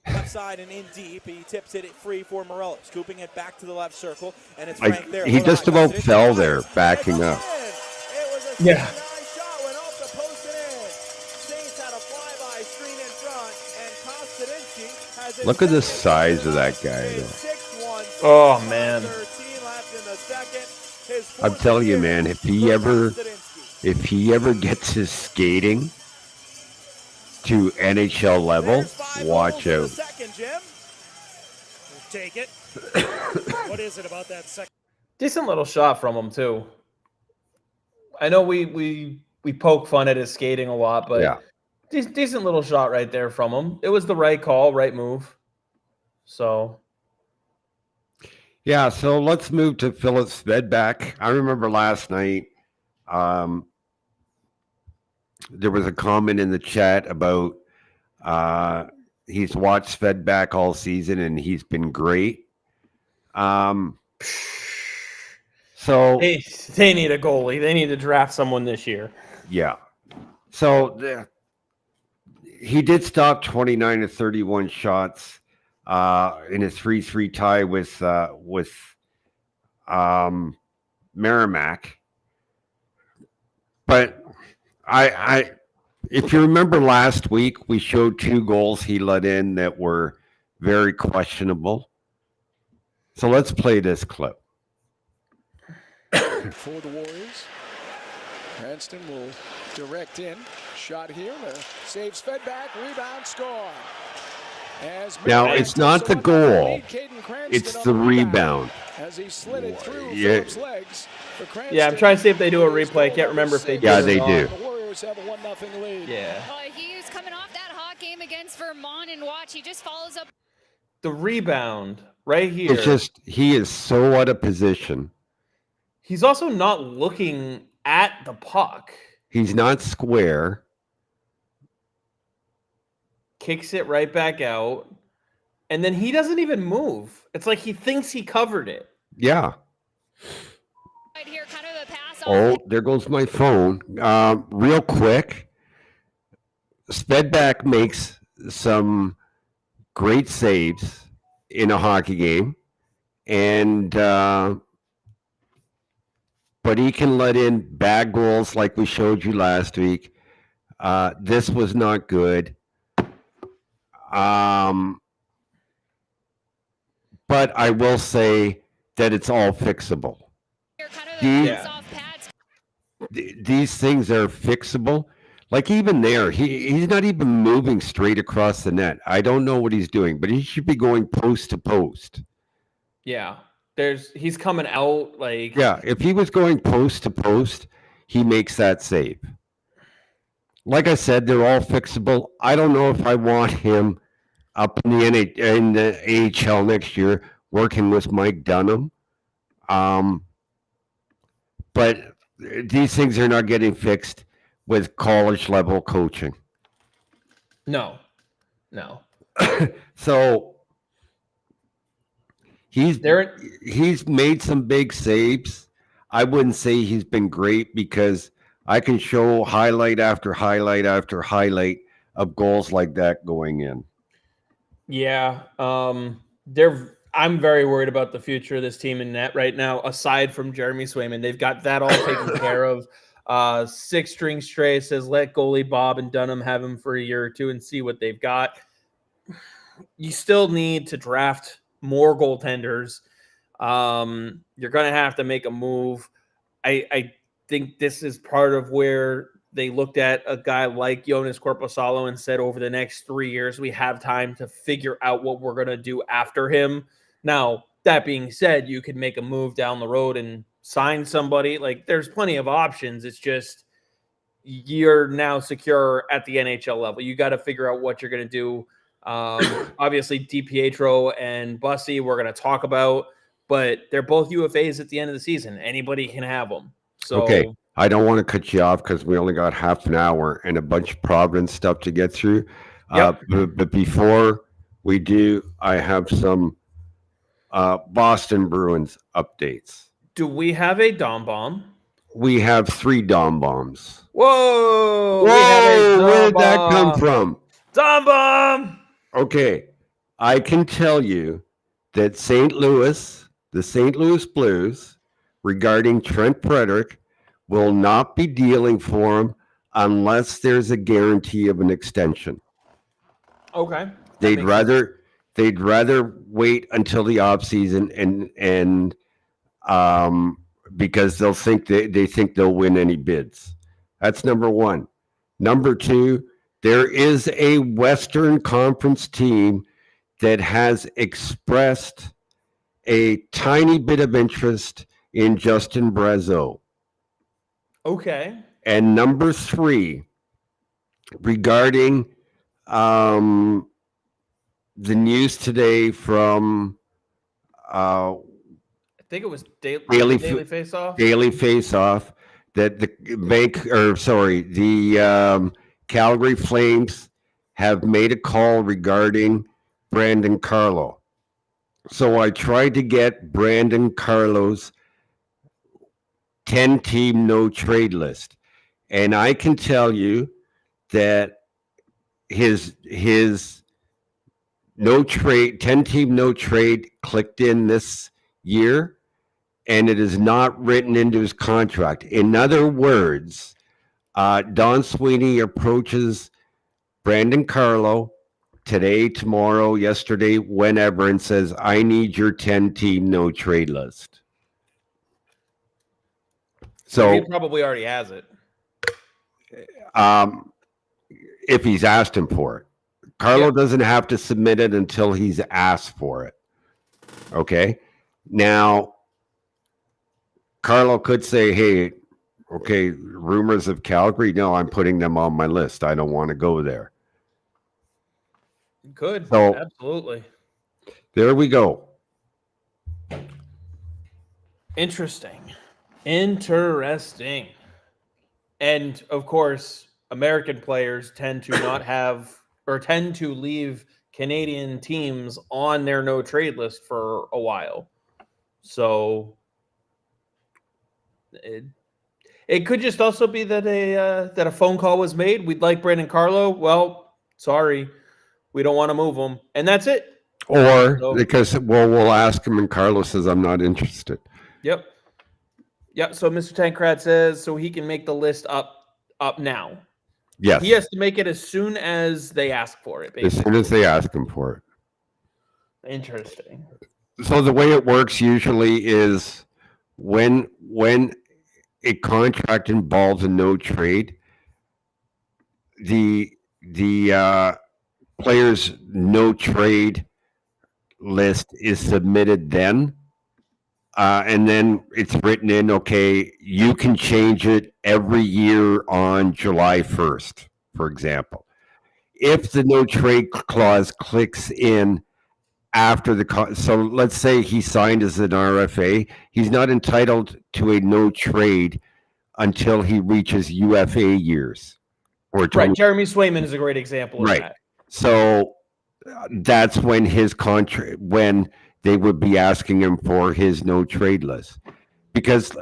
Left side and in deep. He tips it free for Morello. Scooping it back to the left circle, and it's Frank there. He just about fell there, backing up. It was a Yeah. shot, went off the post and in. Saints had a flyby screen in front, and Kostadinski has his Look at the second size of goal that guy, his though. 6-1. Oh, man. 13 left in the second. His I'm fourth telling you, year man, if for he ever gets his skating to NHL level, There's 5 watch goals in the out. second, Jim. We'll take it. What is it about that second? decent little shot from him too. I know we poke fun at his skating a lot, but Yeah. decent little shot right there from him. It was the right call, right move. So Yeah, so let's move to Philip Svedback. I remember last night there was a comment in the chat about he's watched Svedback all season and he's been great. So they need a goalie. They need to draft someone this year. yeah. So he did stop 29 to 31 shots in a 3-3 tie with Merrimack. But I if you remember last week, we showed 2 goals he let in that were very questionable. So let's play this clip. For the Warriors, Cranston will direct in. Shot here, saves fed back, rebound, score. Now, it's not the goal. It's the rebound. As he slid it through Yeah. legs for Cranston. Yeah, I'm trying to see if they do a replay. I can't remember if they do. Yeah, or they not. do. The Warriors have a 1-0 lead. Yeah. He was coming off that hot game against Vermont, and watch, he just follows up. The rebound right here. It's just he is so out of position. He's also not looking at the puck. He's not square. Kicks it right back out. And then he doesn't even move. It's like he thinks he covered it. Yeah. Right here, kind of a pass off. Oh, there goes my phone. Real quick, Svedback makes some great saves in a hockey game, and but he can let in bad goals like we showed you last week. This was not good. But I will say that it's all fixable. Here, kind of a pass off pads. These things are fixable. Like even there, he's not even moving straight across the net. I don't know what he's doing, but he should be going post to post. Yeah. He's coming out like Yeah, if he was going post to post, he makes that save. Like I said, they're all fixable. I don't know if I want him up in the AHL next year working with Mike Dunham. But these things are not getting fixed with college level coaching. No. So he's made some big saves. I wouldn't say he's been great because I can show highlight after highlight after highlight of goals like that going in. Yeah. I'm very worried about the future of this team in net right now, aside from Jeremy Swayman. They've got that all taken care of. 6-string Stray says, let goalie Bob and Dunham have him for a year or two and see what they've got. You still need to draft more goaltenders. You're going to have to make a move. I think this is part of where they looked at a guy like Jonas Korpisalo and said, over the next 3 years, we have time to figure out what we're going to do after him. Now, that being said, you could make a move down the road and sign somebody. Like, there's plenty of options. It's just you're now secure at the NHL level. You got to figure out what you're going to do. Obviously, DiPietro and Bussy we're going to talk about, but they're both UFAs at the end of the season. Anybody can have them. So, okay, I don't want to cut you off because we only got half an hour and a bunch of Providence stuff to get through. Yep. But before we do, I have some Boston Bruins updates. Do we have a Dom Bomb? We have 3 Dom Bombs. Whoa! Where did that come from? Dom Bomb! Okay, I can tell you that St. Louis, the St. Louis Blues, regarding Trent Frederick, will not be dealing for him unless there's a guarantee of an extension. Okay. They'd rather wait until the offseason and because they think they'll win any bids. That's number one. Number two, there is a Western Conference team that has expressed a tiny bit of interest in Justin Brazeau. Okay. And number three, regarding the news today from I think it was Daily Faceoff. Daily Faceoff, that the Calgary Flames have made a call regarding Brandon Carlo. So I tried to get Brandon Carlo's 10-team no-trade list. And I can tell you that his no-trade, 10-team no-trade clicked in this year, and it is not written into his contract. In other words, Don Sweeney approaches Brandon Carlo today, tomorrow, yesterday, whenever, and says, I need your 10-team no-trade list. So he probably already has it. If he's asked him for it. Carlo doesn't have to submit it until he's asked for it. Okay? Now, Carlo could say, hey, okay, rumors of Calgary, no, I'm putting them on my list. I don't want to go there. Could. So, absolutely. There we go. Interesting. And of course, American players tend to not have or tend to leave Canadian teams on their no trade list for a while. So it could just also be that a phone call was made. We'd like Brandon Carlo. Well, sorry, we don't want to move him, and that's it. Or because we'll ask him, and Carlo says, "I'm not interested." Yep. Yeah. So Mr. Tankrat says so he can make the list up now. Yes. He has to make it as soon as they ask for it. Basically. As soon as they ask him for it. Interesting. So the way it works usually is when a contract involves a no trade, the player's no trade list is submitted then, and then it's written in, okay, you can change it every year on July 1st, for example. If the no trade clause clicks in after so let's say he signed as an RFA, he's not entitled to a no trade until he reaches UFA years. Right, Jeremy Swayman is a great example of that. So that's when his contract, when they would be asking him for his no trade list. Because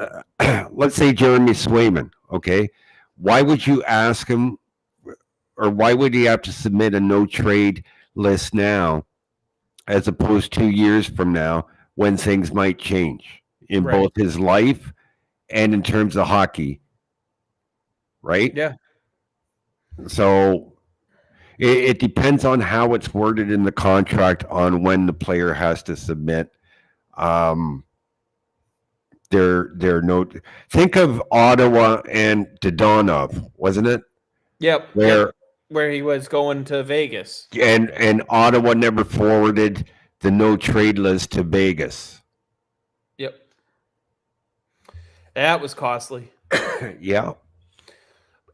let's say Jeremy Swayman, okay, why would you ask him, or why would he have to submit a no trade list now as opposed 2 years from now when things might change in both his life and in terms of hockey? Right? Yeah. So it depends on how it's worded in the contract on when the player has to submit their note. Think of Ottawa and Dodonov, wasn't it? Yep. Where he was going to Vegas. And Ottawa never forwarded the no trade list to Vegas. Yep. That was costly. Yeah.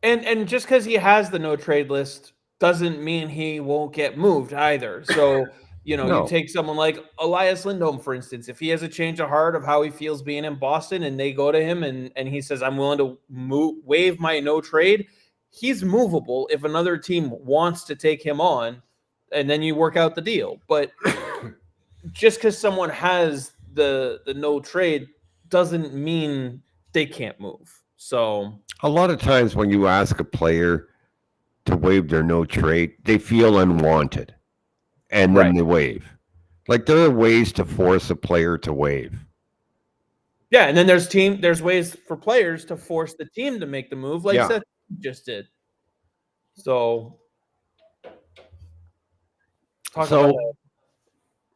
And just because he has the no trade list doesn't mean he won't get moved either. So, No. you take someone like Elias Lindholm, for instance. If he has a change of heart of how he feels being in Boston and they go to him and he says, I'm willing to waive my no trade, he's movable if another team wants to take him on, and then you work out the deal. But just because someone has the no trade doesn't mean they can't move. So a lot of times when you ask a player to waive their no trade, they feel unwanted, and then they waive. Like, there are ways to force a player to waive. Yeah, and then there's ways for players to force the team to make the move, like Seth just did. So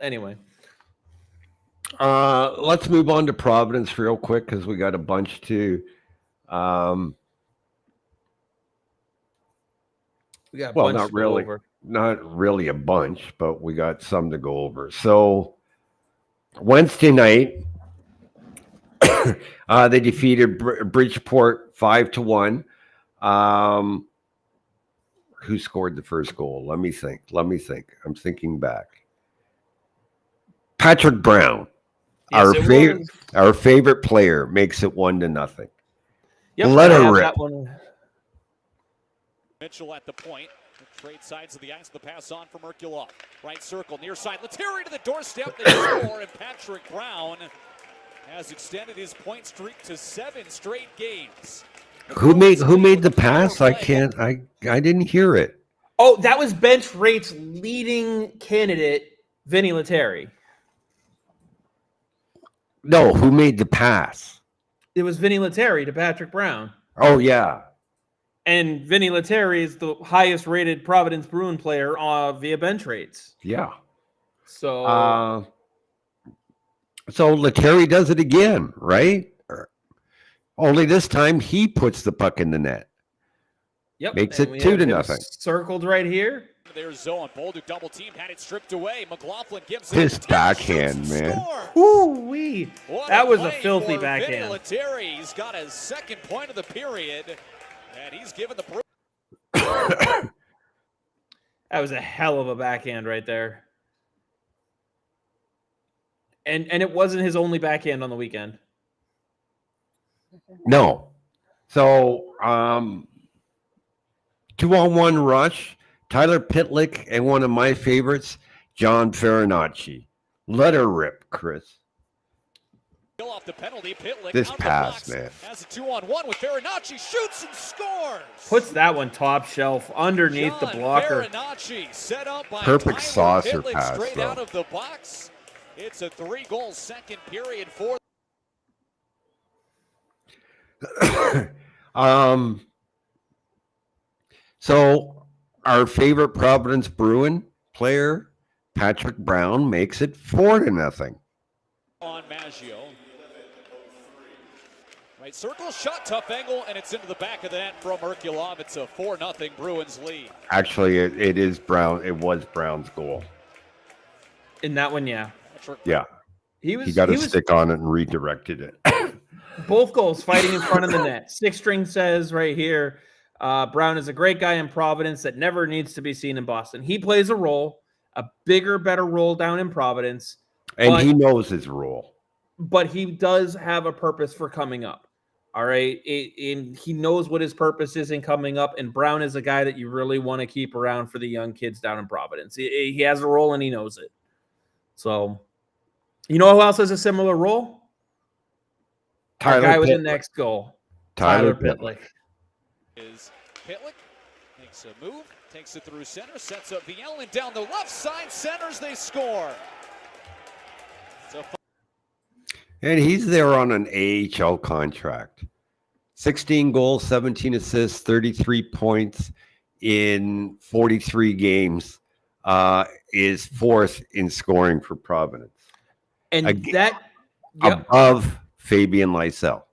anyway. Let's move on to Providence real quick because we got a bunch to we got not really a bunch, but we got some to go over. So Wednesday night, they defeated Bridgeport 5-1. Who scored the first goal? Let me think. I'm thinking back. Patrick Brown, Yes, our favorite player, makes it 1-0. Yep, Let her rip. Mitchell at the point. Trade sides of the ice. The pass on for Merkulov. Right circle, near side. Lettieri to the doorstep. They score, and Patrick Brown has extended his point streak to 7 straight games. Who made the pass? I didn't hear it. Oh, that was bench rate's leading candidate, Vinny Lettieri. No, who made the pass? It was Vinny Lettieri to Patrick Brown. Oh, yeah. And Vinny Lettieri is the highest rated Providence Bruin player via bench rates. Yeah. So Lettieri does it again, right? Only this time he puts the puck in the net. Yep. Makes it 2-0. Circled right here. Their zone. Boulder double team had it stripped away. McLaughlin gives it. This backhand, man. Ooh-wee. That was a filthy backhand. Lettieri, he's got his second point of the period, and he's given the. That was a hell of a backhand right there. And it wasn't his only backhand on the weekend. No. So, 2-on-1 rush. Tyler Pitlick and one of my favorites, John Farinacci. Let her rip, Chris. Off the penalty, Pitlick this pass, man. Has a 2-on-1 with Farinacci, shoots and scores. Puts that one top shelf underneath the blocker. Farinacci set up by perfect Tyler saucer Pitlick pass, straight though. Out of the box. It's a 3-goal second period for. So our favorite Providence Bruin player, Patrick Brown, makes it 4-0. On Maggio. Right circle, shot, tough angle, and it's into the back of the net from Merkulov. It's a 4-0 Bruins lead. Actually, it is Brown. It was Brown's goal. In that one, yeah. Yeah. He got a stick on it and redirected it. Both goals fighting in front of the net. Six String says right here, Brown is a great guy in Providence that never needs to be seen in Boston. He plays a role, a bigger, better role down in Providence. And he knows his role. But he does have a purpose for coming up. All right. And he knows what his purpose is in coming up. And Brown is a guy that you really want to keep around for the young kids down in Providence. He has a role and he knows it. So, you know who else has a similar role? Tyler the guy with Pitlick. the next goal. Tyler Pitlick. Pitlick makes a move, takes it through center, sets up Viel, and down the left side, centers, they score. And he's there on an AHL contract. 16 goals, 17 assists, 33 points in 43 games. Is fourth in scoring for Providence. And above Fabian Lysell.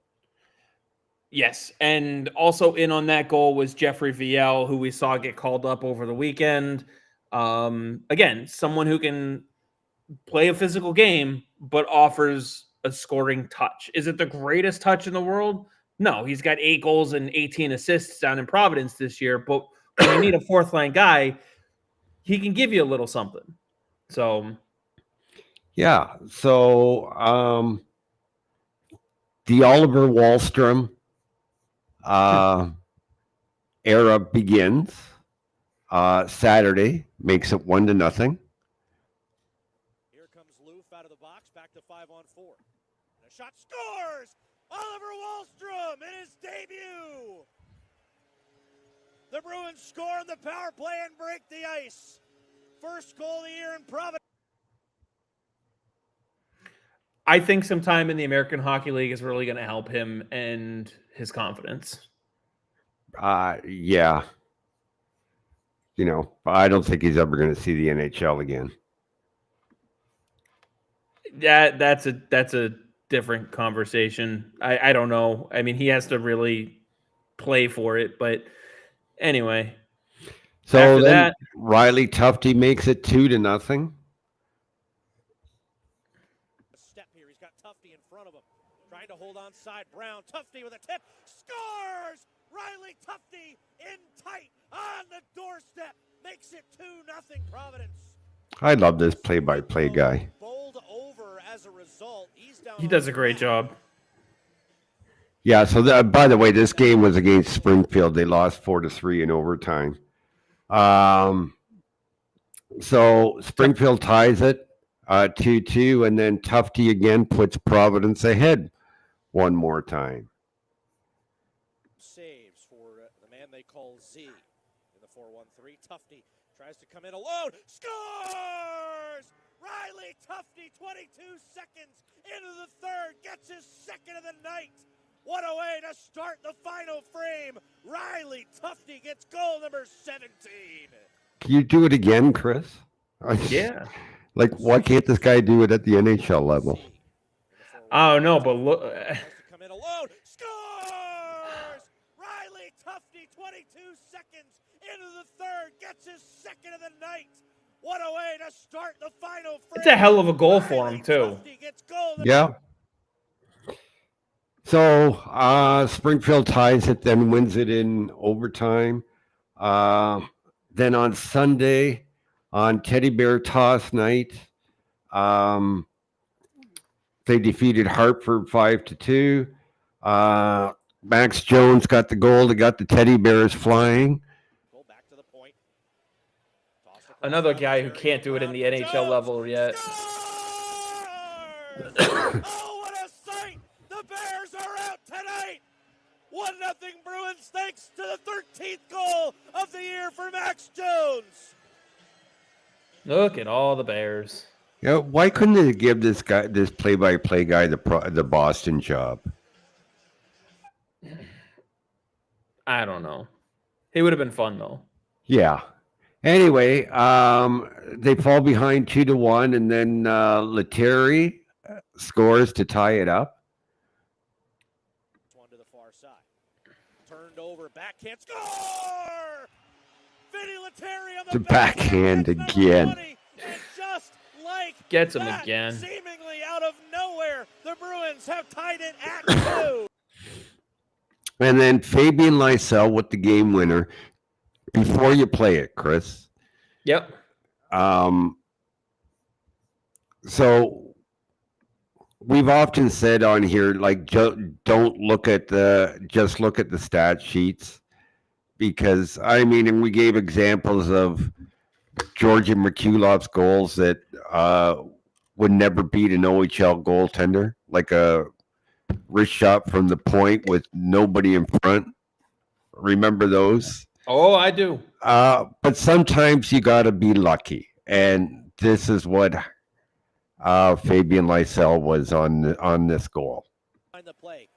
Yes, and also in on that goal was Jeffrey Viel, who we saw get called up over the weekend. Again, someone who can play a physical game, but offers a scoring touch. Is it the greatest touch in the world? No, he's got 8 goals and 18 assists down in Providence this year, but when you need a fourth-line guy, he can give you a little something. So, yeah. So, the Oliver Wahlstrom era begins. Saturday makes it 1-0. Here comes Loof out of the box, back to 5-on-4. And a shot scores! Oliver Wahlstrom in his debut! The Bruins score on the power play and break the ice. First goal of the year in Providence. I think some time in the American Hockey League is really going to help him and his confidence. Yeah. You know, I don't think he's ever going to see the NHL again. That's a different conversation. I don't know. I mean, he has to really play for it, but anyway. So after then that, Riley Tufte makes it 2-0. Step here, he's got Tufte in front of him. Trying to hold on side. Brown, Tufte with a tip. Scores! Riley Tufte in tight on the doorstep. Makes it 2-0 Providence. I love this play-by-play guy. Bowled over as a result. He's down. he does a great job. Yeah, so by the way, this game was against Springfield. They lost 4-3 in overtime. So Springfield ties it 2-2, and then Tufte again puts Providence ahead one more time. Saves for the man they call Z in the 4-1-3. Tufte tries to come in alone. Scores! Riley Tufte, 22 seconds into the third, gets his second of the night. What a way to start the final frame. Riley Tufte gets goal number 17. Can you do it again, Chris? Yeah. Like, why can't this guy do it at the NHL level? Oh, no, but look. Come in alone. Scores! Riley Tufte, 22 seconds into the third, gets his second of the night. What a way to start the final frame. It's a hell of a goal for him, too. Yeah. So Springfield ties it, then wins it in overtime. Then on Sunday, on Teddy Bear Toss night, they defeated Hartford 5-2. Max Jones got the goal. They got the Teddy Bears flying. Another guy who can't do it in the NHL level yet. Oh, what a sight! The Bears are out tonight! 1-0 Bruins thanks to the 13th goal of the year for Max Jones. Look at all the Bears. Yeah, why couldn't they give this guy, this play-by-play guy, the Boston job? I don't know. He would have been fun though. Yeah. Anyway, they fall behind 2-1, and then Lettieri scores to tie it up. One to the far side. Turned over, backhand, score! Vinny Lettieri on the backhand again. And just like gets him that, again. Seemingly out of nowhere, the Bruins have tied it at 2. And then Fabian Lysell with the game winner. Before you play it, Chris. Yep. So we've often said on here, like, don't look at just look at the stat sheets, because I mean, and we gave examples of Georgii Merkulov's goals that would never beat an OHL goaltender, like a wrist shot from the point with nobody in front. Remember those? Oh, I do. But sometimes you got to be lucky, and this is what Fabian Lysell was on this goal. Behind the play,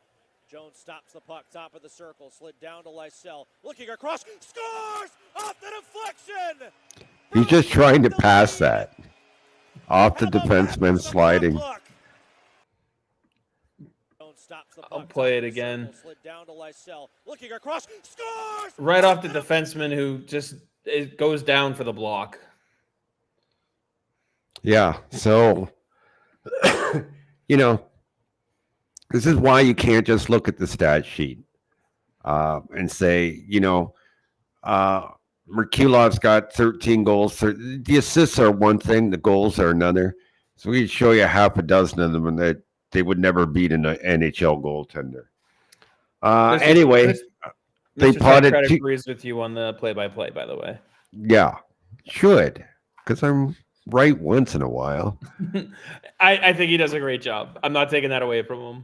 Jones stops the puck, top of the circle, slid down to Lysell, looking across, scores off the deflection. He's just trying to pass that off the defenseman sliding. I'll play it again. Slid down to Lysell. Looking across, scores! Right off the defenseman who just goes down for the block. Yeah. So, this is why you can't just look at the stat sheet and say, Merkulov's got 13 goals. The assists are one thing, the goals are another. So we could show you half a dozen of them, and they would never beat an NHL goaltender. Anyway, they potted. Mr. agrees with you on the play-by-play, by the way. Yeah, should, because I'm right once in a while. I think he does a great job. I'm not taking that away from him.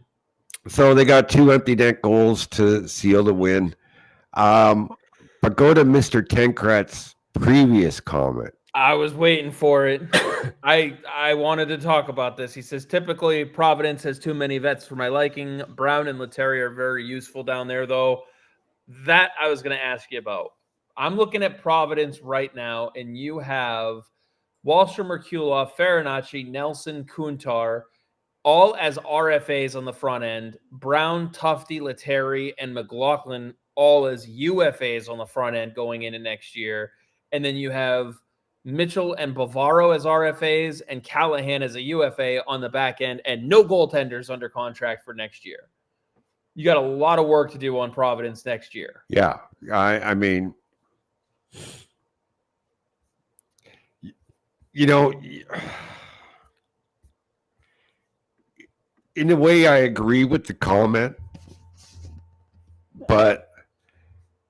So they got 2 empty net goals to seal the win. But go to Mr. Tenkrat's previous comment. I was waiting for it. I wanted to talk about this. He says, typically, Providence has too many vets for my liking. Brown and Lettieri are very useful down there, though. That I was going to ask you about. I'm looking at Providence right now, and you have Wahlstrom, Merkulov, Farinacci, Nelson, Kuntar, all as RFAs on the front end. Brown, Tufte, Lettieri, and McLaughlin all as UFAs on the front end going into next year. And then you have Mitchell and Bavaro as RFAs and Callahan as a UFA on the back end, and no goaltenders under contract for next year. You got a lot of work to do on Providence next year. Yeah. I mean, in a way, I agree with the comment, but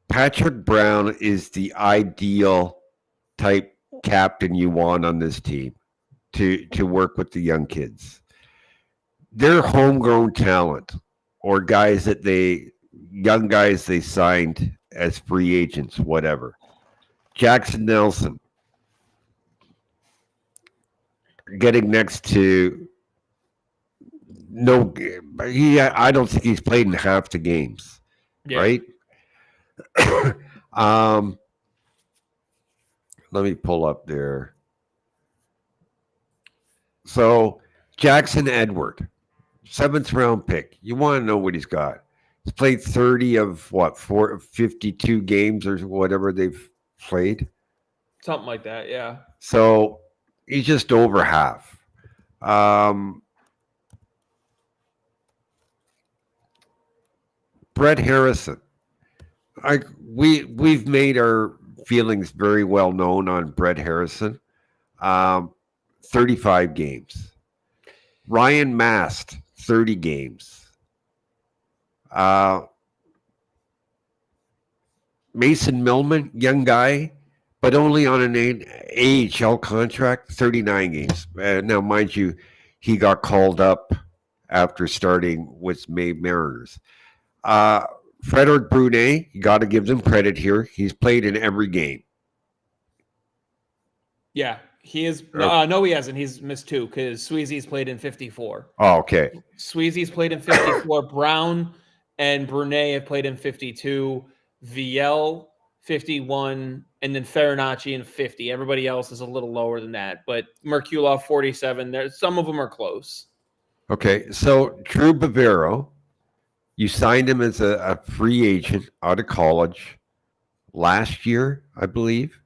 Patrick Brown is the ideal type captain you want on this team to work with the young kids. They're homegrown talent or young guys they signed as free agents, whatever. Jackson Nelson getting next to I don't think he's played in half the games, right? Let me pull up there. So Jackson Edward, 7th round pick. You want to know what he's got. He's played 30 of 52 games or whatever they've played. Something like that, yeah. So he's just over half. Brett Harrison. We've made our feelings very well known on Brett Harrison. 35 games. Ryan Mast, 30 games. Mason Millman, young guy, but only on an AHL contract, 39 games. Now, mind you, he got called up after starting with May Mariners. Frederic Brunet, you got to give them credit here. He's played in every game. Yeah, he is. No, he hasn't. He's missed 2 because Sweezy's played in 54. Oh, okay. Sweezy's played in 54. Brown and Brunet have played in 52. Viel, 51. And then Farinacci in 50. Everybody else is a little lower than that. But Merkulov, 47. Some of them are close. Okay, so Drew Bavaro, you signed him as a free agent out of college last year, I believe.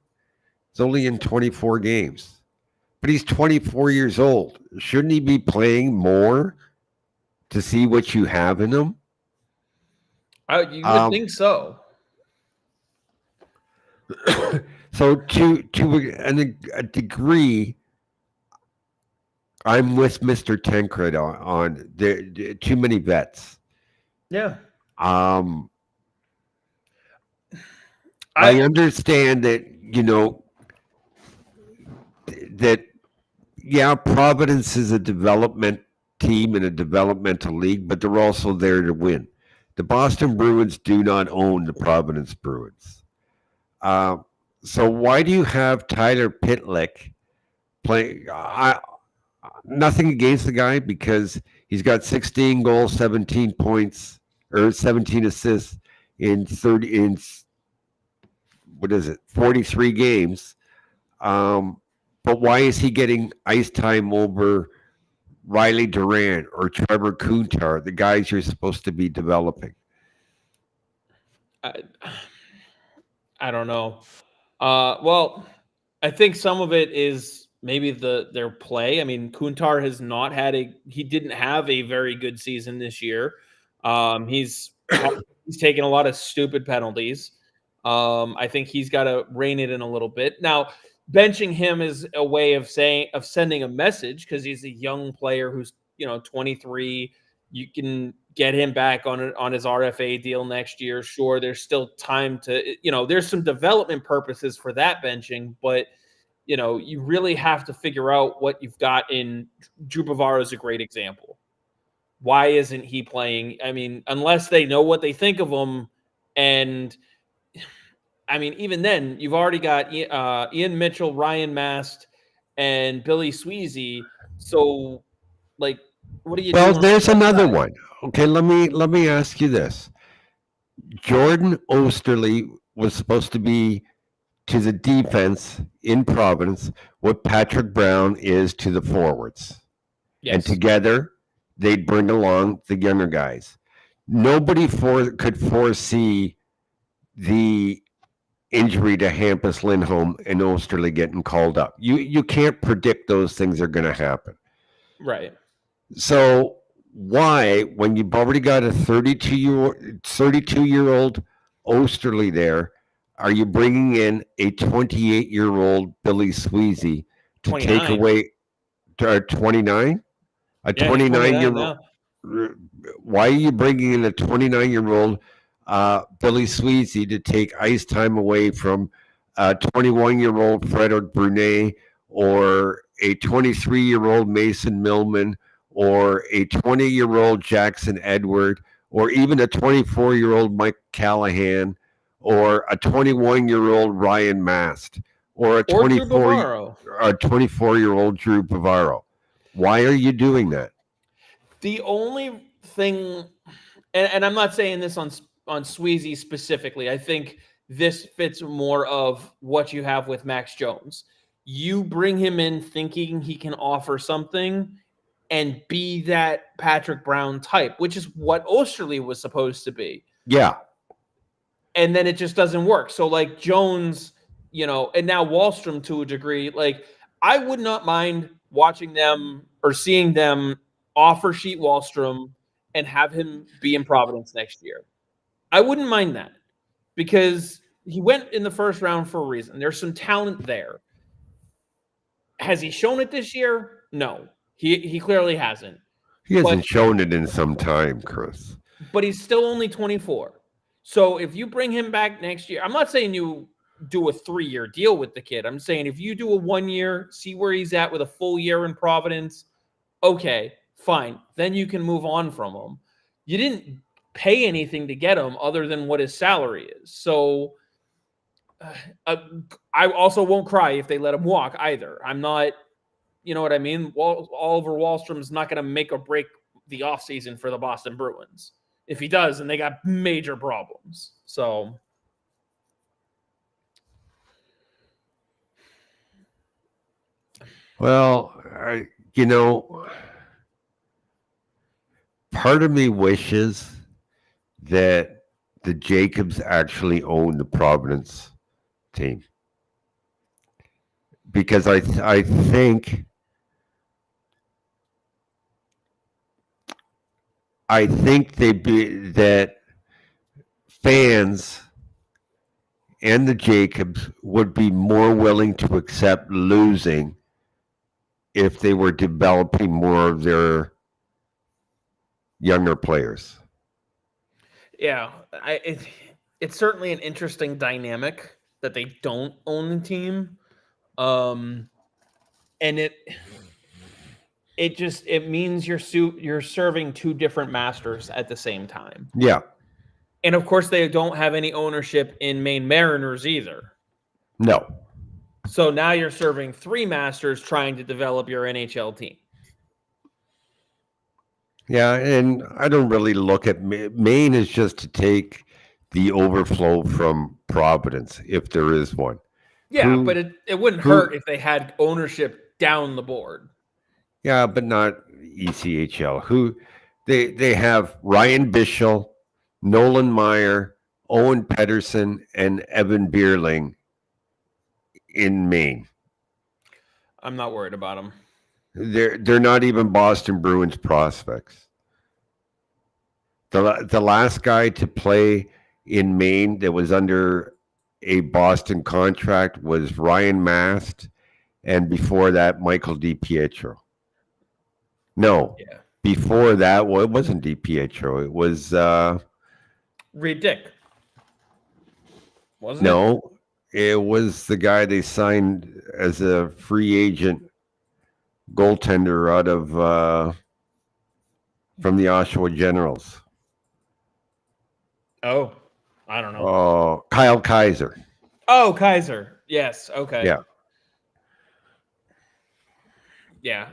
He's only in 24 games. But he's 24 years old. Shouldn't he be playing more to see what you have in him? You would think so. So to a degree, I'm with Mr. Tenkrat on the too many vets. Yeah. I understand that, Providence is a development team in a developmental league, but they're also there to win. The Boston Bruins do not own the Providence Bruins. So why do you have Tyler Pitlick playing? Nothing against the guy because he's got 16 goals, 17 points, or 17 assists in 43 games. But why is he getting ice time over Riley Durant or Trevor Kuntar, the guys you're supposed to be developing? I don't know. Well, I think some of it is maybe their play. I mean, Kuntar has not had he didn't have a very good season this year. He's taken a lot of stupid penalties. I think he's got to rein it in a little bit. Now, benching him is a way of sending a message because he's a young player who's 23. You can get him back on his RFA deal next year. Sure, there's still time to there's some development purposes for that benching, but you really have to figure out what you've got in Drew Bavaro is a great example. Why isn't he playing? I mean, unless they know what they think of him, and I mean, even then, you've already got Ian Mitchell, Ryan Mast, and Billy Sweezy. So, like, what are you doing? Well, there's another one. Okay, let me ask you this. Jordan Osterley was supposed to be to the defense in Providence what Patrick Brown is to the forwards. Yes. And together, they'd bring along the younger guys. Nobody could foresee the injury to Hampus Lindholm and Osterley getting called up. You can't predict those things are going to happen. Right. So why, when you've already got a 32-year-old Osterley there, are you bringing in a 28-year-old Billy Sweezy to 29. Take away 29? A 29-year-old. Why are you bringing in a 29-year-old Billy Sweezy to take ice time away from a 21-year-old Frederic Brunet or a 23-year-old Mason Millman or a 20-year-old Jackson Edward or even a 24-year-old Mike Callahan or a 21-year-old Ryan Mast or a 24-year-old Drew Bavaro? Why are you doing that? The only thing, and I'm not saying this on Sweezy specifically, I think this fits more of what you have with Max Jones. You bring him in thinking he can offer something and be that Patrick Brown type, which is what Osterley was supposed to be. Yeah. And then it just doesn't work. So like Jones, and now Wahlstrom to a degree, like I would not mind watching them or seeing them offer sheet Wahlstrom and have him be in Providence next year. I wouldn't mind that because he went in the first round for a reason. There's some talent there. Has he shown it this year? No, he clearly hasn't. He hasn't shown it in some time, Chris. But he's still only 24. So if you bring him back next year, I'm not saying you do a 3-year deal with the kid. I'm saying if you do a 1 year, see where he's at with a full year in Providence, okay, fine. Then you can move on from him. You didn't pay anything to get him other than what his salary is. So I also won't cry if they let him walk either. I'm not, you know what I mean? Oliver Wahlstrom is not going to make or break the offseason for the Boston Bruins. If he does, then they got major problems. So well, part of me wishes that the Jacobs actually own the Providence team. Because I think that fans and the Jacobs would be more willing to accept losing if they were developing more of their younger players. Yeah, it's certainly an interesting dynamic that they don't own the team. And it means you're serving two different masters at the same time. Yeah. And of course they don't have any ownership in Maine Mariners either. No. So now you're serving three masters trying to develop your NHL team. Yeah, and I don't really look at Maine as just to take the overflow from Providence, if there is one. Yeah, but it wouldn't hurt if they had ownership down the board. Yeah, but not ECHL. Who they have Ryan Bischel, Nolan Meyer, Owen Pedersen, and Evan Bierling in Maine. I'm not worried about them. They're not even Boston Bruins prospects. The last guy to play in Maine that was under a Boston contract was Ryan Mast, and before that, Michael DiPietro. No, Yeah. before that, well, it wasn't DiPietro. It was Reed Dick. Wasn't it? no, it was the guy they signed as a free agent goaltender out of from the Oshawa Generals. Oh, I don't know. Oh, Kyle Kaiser. Oh, Kaiser. Yes. Okay. Yeah. Yeah.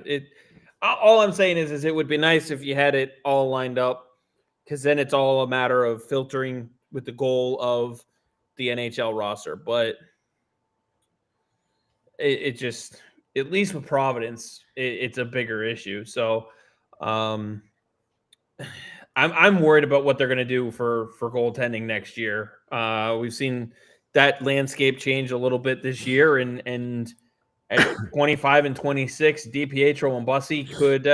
All I'm saying is it would be nice if you had it all lined up, because then it's all a matter of filtering with the goal of the NHL roster. But it just, at least with Providence, it's a bigger issue. So I'm worried about what they're going to do for goaltending next year. We've seen that landscape change a little bit this year, and at 25 and 26, DiPietro and Bussy could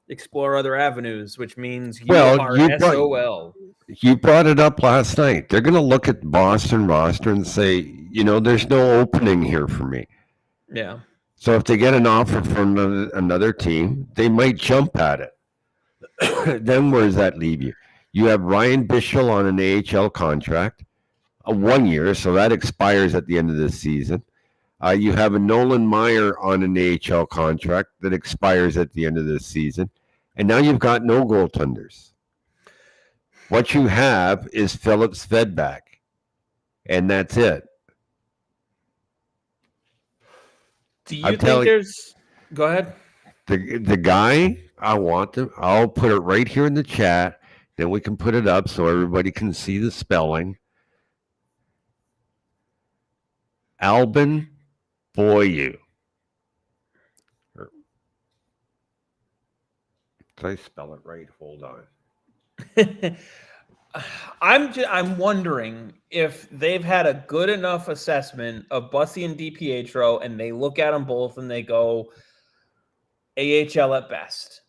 explore other avenues, which means you are SOL. You brought it up last night. They're going to look at Boston roster and say, there's no opening here for me. Yeah. So if they get an offer from another team, they might jump at it. Then where does that leave you? You have Ryan Bischel on an AHL contract, 1 year, so that expires at the end of this season. You have a Nolan Meyer on an AHL contract that expires at the end of this season. And now you've got no goaltenders. What you have is Philip Svedback, and that's it. Do you think there's... Go ahead. The guy, I want them. I'll put it right here in the chat. Then we can put it up so everybody can see the spelling. Albin Boyu. Did I spell it right? Hold on. I'm wondering if they've had a good enough assessment of Bussy and DiPietro, and they look at them both and they go AHL at best.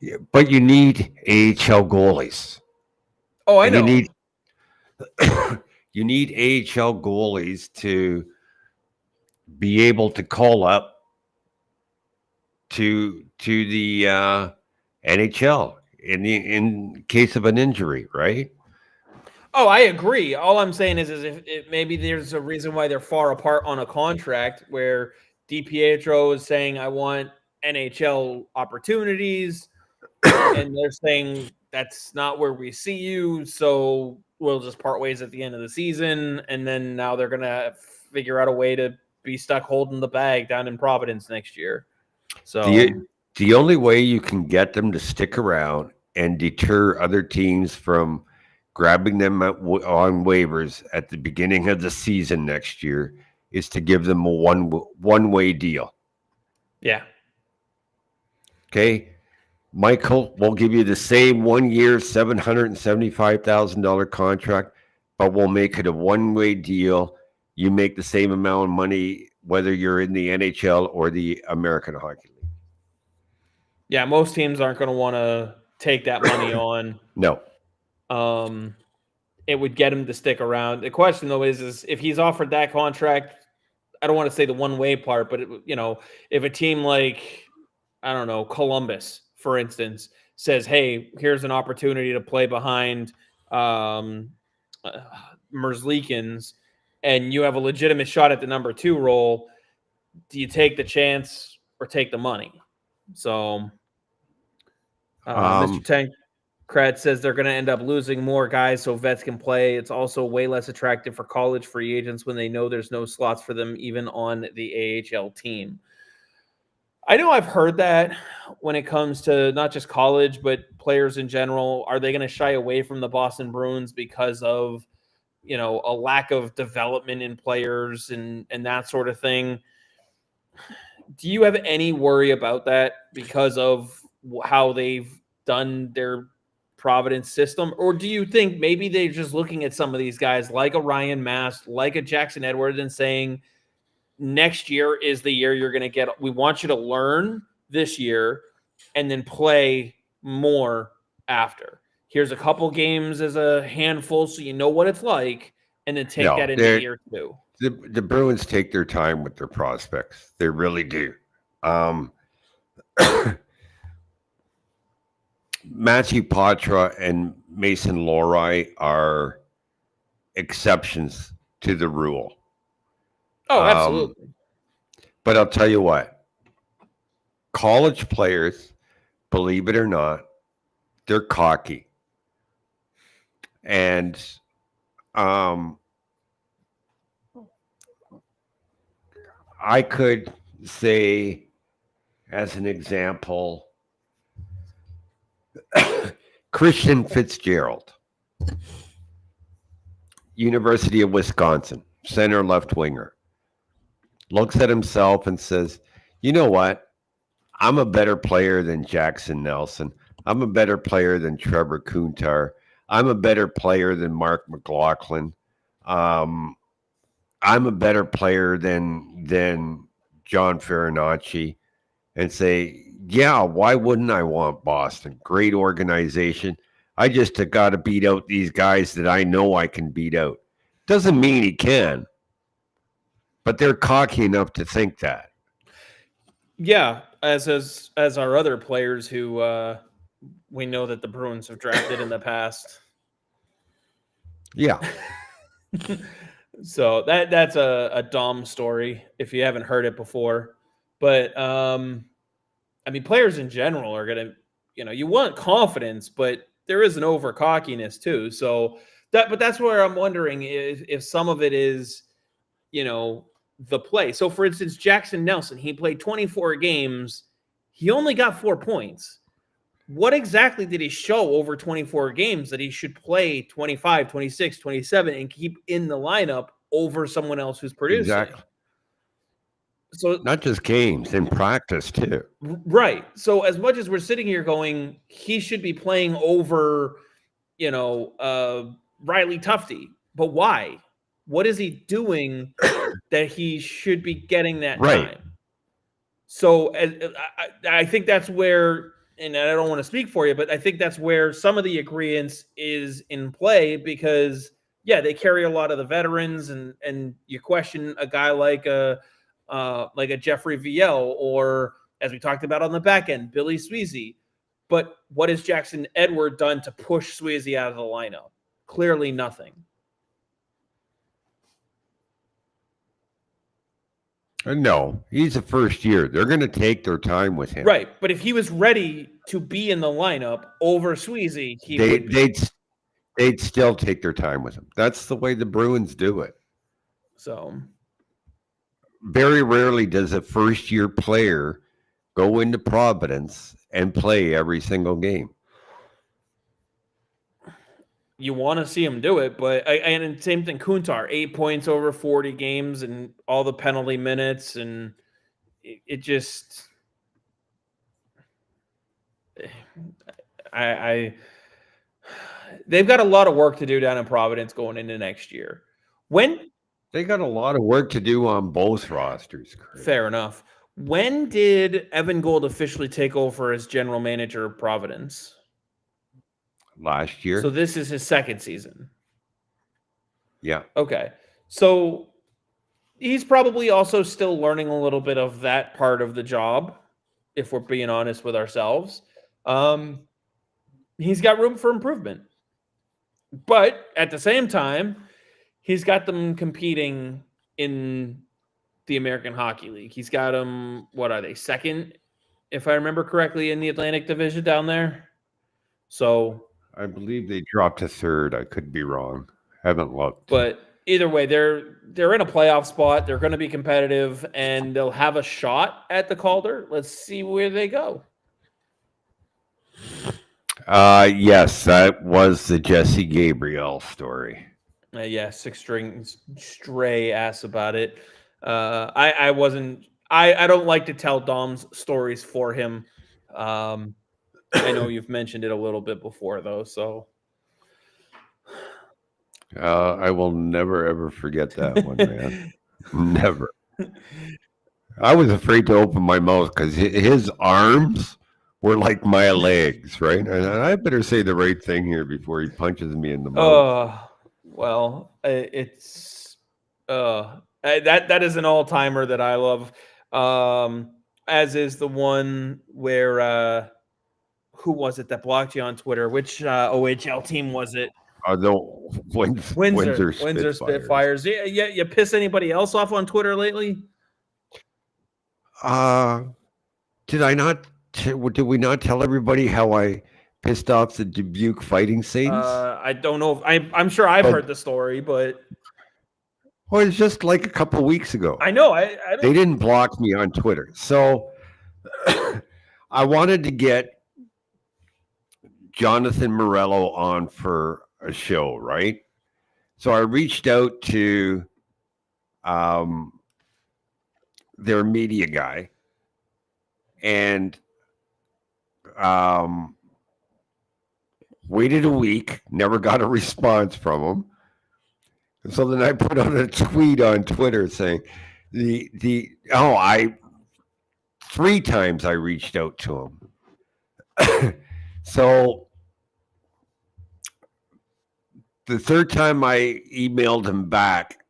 Yeah, but you need AHL goalies. Oh, I know. You need AHL goalies to be able to call up to the NHL in case of an injury, right? Oh, I agree. All I'm saying is if maybe there's a reason why they're far apart on a contract where DiPietro is saying, I want NHL opportunities, and they're saying that's not where we see you, so we'll just part ways at the end of the season, and then now they're going to figure out a way to be stuck holding the bag down in Providence next year. So the only way you can get them to stick around and deter other teams from grabbing them on waivers at the beginning of the season next year is to give them a one-way deal. Yeah. Okay. Michael, we'll give you the same 1 year, $775,000 contract, but we'll make it a one-way deal. You make the same amount of money whether you're in the NHL or the American Hockey League. Yeah, most teams aren't going to want to take that money on. No. It would get him to stick around. The question, though, is if he's offered that contract, I don't want to say the one-way part, but, if a team like, I don't know, Columbus, for instance, says, hey, here's an opportunity to play behind Merzlikins, and you have a legitimate shot at the number 2 role, do you take the chance or take the money? So Mr. Tankred says they're going to end up losing more guys so vets can play. It's also way less attractive for college free agents when they know there's no slots for them even on the AHL team. I know I've heard that when it comes to not just college, but players in general. Are they going to shy away from the Boston Bruins because of, a lack of development in players and that sort of thing? Do you have any worry about that because of how they've done their Providence system? Or do you think maybe they're just looking at some of these guys like a Ryan Mast, like a Jackson Edwards, and saying, next year is the year you're going to get, we want you to learn this year and then play more after. Here's a couple games as a handful so you know what it's like, and then take that into year 2. The Bruins take their time with their prospects. They really do. Matthew Patra and Mason Lohrei are exceptions to the rule. Oh, absolutely. But I'll tell you what. College players, believe it or not, they're cocky. And I could say, as an example, Christian Fitzgerald, University of Wisconsin, center left winger, looks at himself and says, you know what? I'm a better player than Jackson Nelson. I'm a better player than Trevor Kuntar. I'm a better player than Mark McLaughlin. I'm a better player than John Farinacci, and say, yeah, why wouldn't I want Boston? Great organization. I just got to beat out these guys that I know I can beat out. Doesn't mean he can, but they're cocky enough to think that. Yeah, as our other players who we know that the Bruins have drafted in the past. Yeah. So that's a Dom story if you haven't heard it before. But I mean, players in general are gonna, you want confidence, but there is an over cockiness too. So but that's where I'm wondering if some of it is, the play. So for instance, Jackson Nelson, he played 24 games. He only got 4 points. What exactly did he show over 24 games that he should play 25, 26, 27 and keep in the lineup over someone else who's producing? Exactly. So not just games, in practice too. Right. So as much as we're sitting here going, he should be playing over, Riley Tufte, but why? What is he doing that he should be getting that time? So I think that's where, and I don't want to speak for you, but I think that's where some of the agreeance is in play because, yeah, they carry a lot of the veterans, and you question a guy like a Jeffrey Viel, or as we talked about on the back end, Billy Sweezy. But what has Jackson Edward done to push Sweezy out of the lineup? Clearly nothing. No, he's a first year. They're going to take their time with him. Right. But if he was ready to be in the lineup over Sweezy, they'd still take their time with him. That's the way the Bruins do it. So very rarely does a first-year player go into Providence and play every single game. You want to see him do it, but and same thing, Kuntar, 8 points over 40 games and all the penalty minutes, and it just, they've got a lot of work to do down in Providence going into next year. When they got a lot of work to do on both rosters. Chris. Fair enough. When did Evan Gould officially take over as general manager of Providence? Last year. So this is his second season. Yeah. Okay. So he's probably also still learning a little bit of that part of the job, if we're being honest with ourselves. He's got room for improvement. But at the same time, he's got them competing in the American Hockey League. He's got them, what are they, second, if I remember correctly, in the Atlantic Division down there? So I believe they dropped to third. I could be wrong. Haven't looked. But either way, they're in a playoff spot. They're going to be competitive, and they'll have a shot at the Calder. Let's see where they go. Yes, that was the Jesse Gabriel story. Yeah, 6 string stray ass about it. I wasn't I don't like to tell Dom's stories for him. I know you've mentioned it a little bit before, though. So I will never ever forget that one, man. Never. I was afraid to open my mouth because his arms were like my legs, right? And I better say the right thing here before he punches me in the mouth. Well, it's that is an all-timer that I love. As is the one where who was it that blocked you on Twitter? Which OHL team was it? No, Windsor Spitfires. Yeah, you piss anybody else off on Twitter lately? Did I not? Did we not tell everybody how I pissed off the Dubuque Fighting Saints? I don't know. I'm sure I've heard the story, but well, it's just like a couple weeks ago. I know. They didn't block me on Twitter, so I wanted to get Jonathan Morello on for a show, right? So I reached out to their media guy and waited a week, never got a response from him. So then I put out a tweet on Twitter saying I 3 times I reached out to him. So the third time I emailed him back,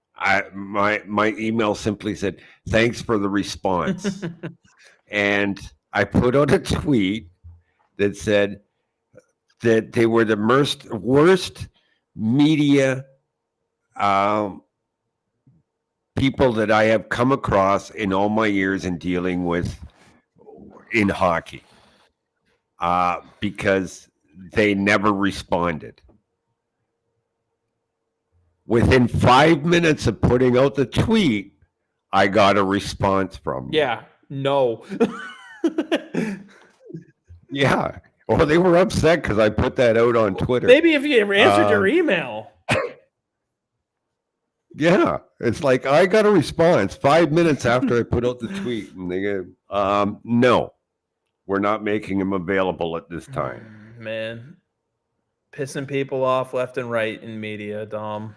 my email simply said, "Thanks for the response." And I put out a tweet that said that they were the worst media people that I have come across in all my years in dealing with in hockey, because they never responded. Within 5 minutes of putting out the tweet, I got a response from them. Yeah, no. Yeah. Well, they were upset because I put that out on Twitter. Maybe if you answered your email. Yeah. It's like I got a response 5 minutes after I put out the tweet. And they go, no, we're not making him available at this time. Man. Pissing people off left and right in media, Dom.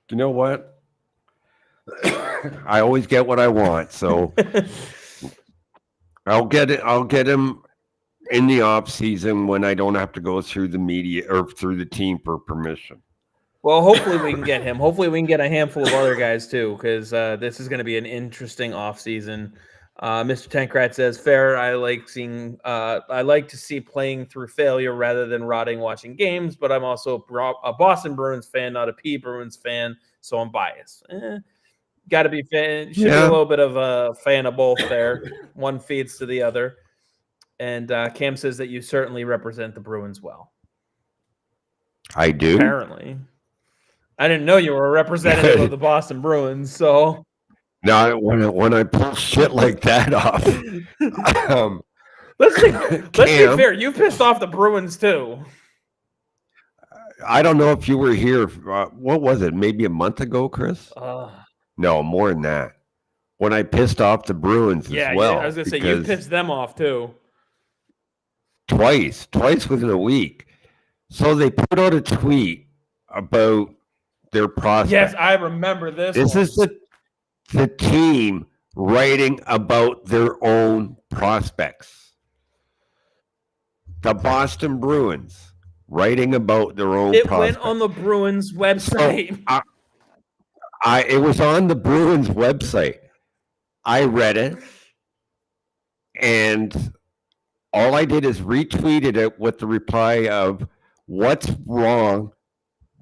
You know what? I always get what I want, so I'll get him in the off season when I don't have to go through the media or through the team for permission. Well, hopefully we can get him. Hopefully we can get a handful of other guys too, because this is going to be an interesting off season. Mr. Tankrat says, "Fair. I like to see playing through failure rather than rotting watching games, but I'm also a Boston Bruins fan, not a P Bruins fan, so I'm biased." Got to be fan. Should be a little bit of a fan of both there. One feeds to the other. And Cam says that you certainly represent the Bruins well. I do. Apparently, I didn't know you were a representative of the Boston Bruins, so. Now, when I pull shit like that off, let's be fair. You pissed off the Bruins too. I don't know if you were here. What was it? Maybe a month ago, Chris? No, more than that. When I pissed off the Bruins as well. Yeah, I was going to say, you pissed them off too. Twice within a week. So they put out a tweet about their prospects. Yes, I remember this. This is the team writing about their own prospects. The Boston Bruins writing about their own prospects. It went on the Bruins website. So, it was on the Bruins website. I read it, and all I did is retweeted it with the reply of, "What's wrong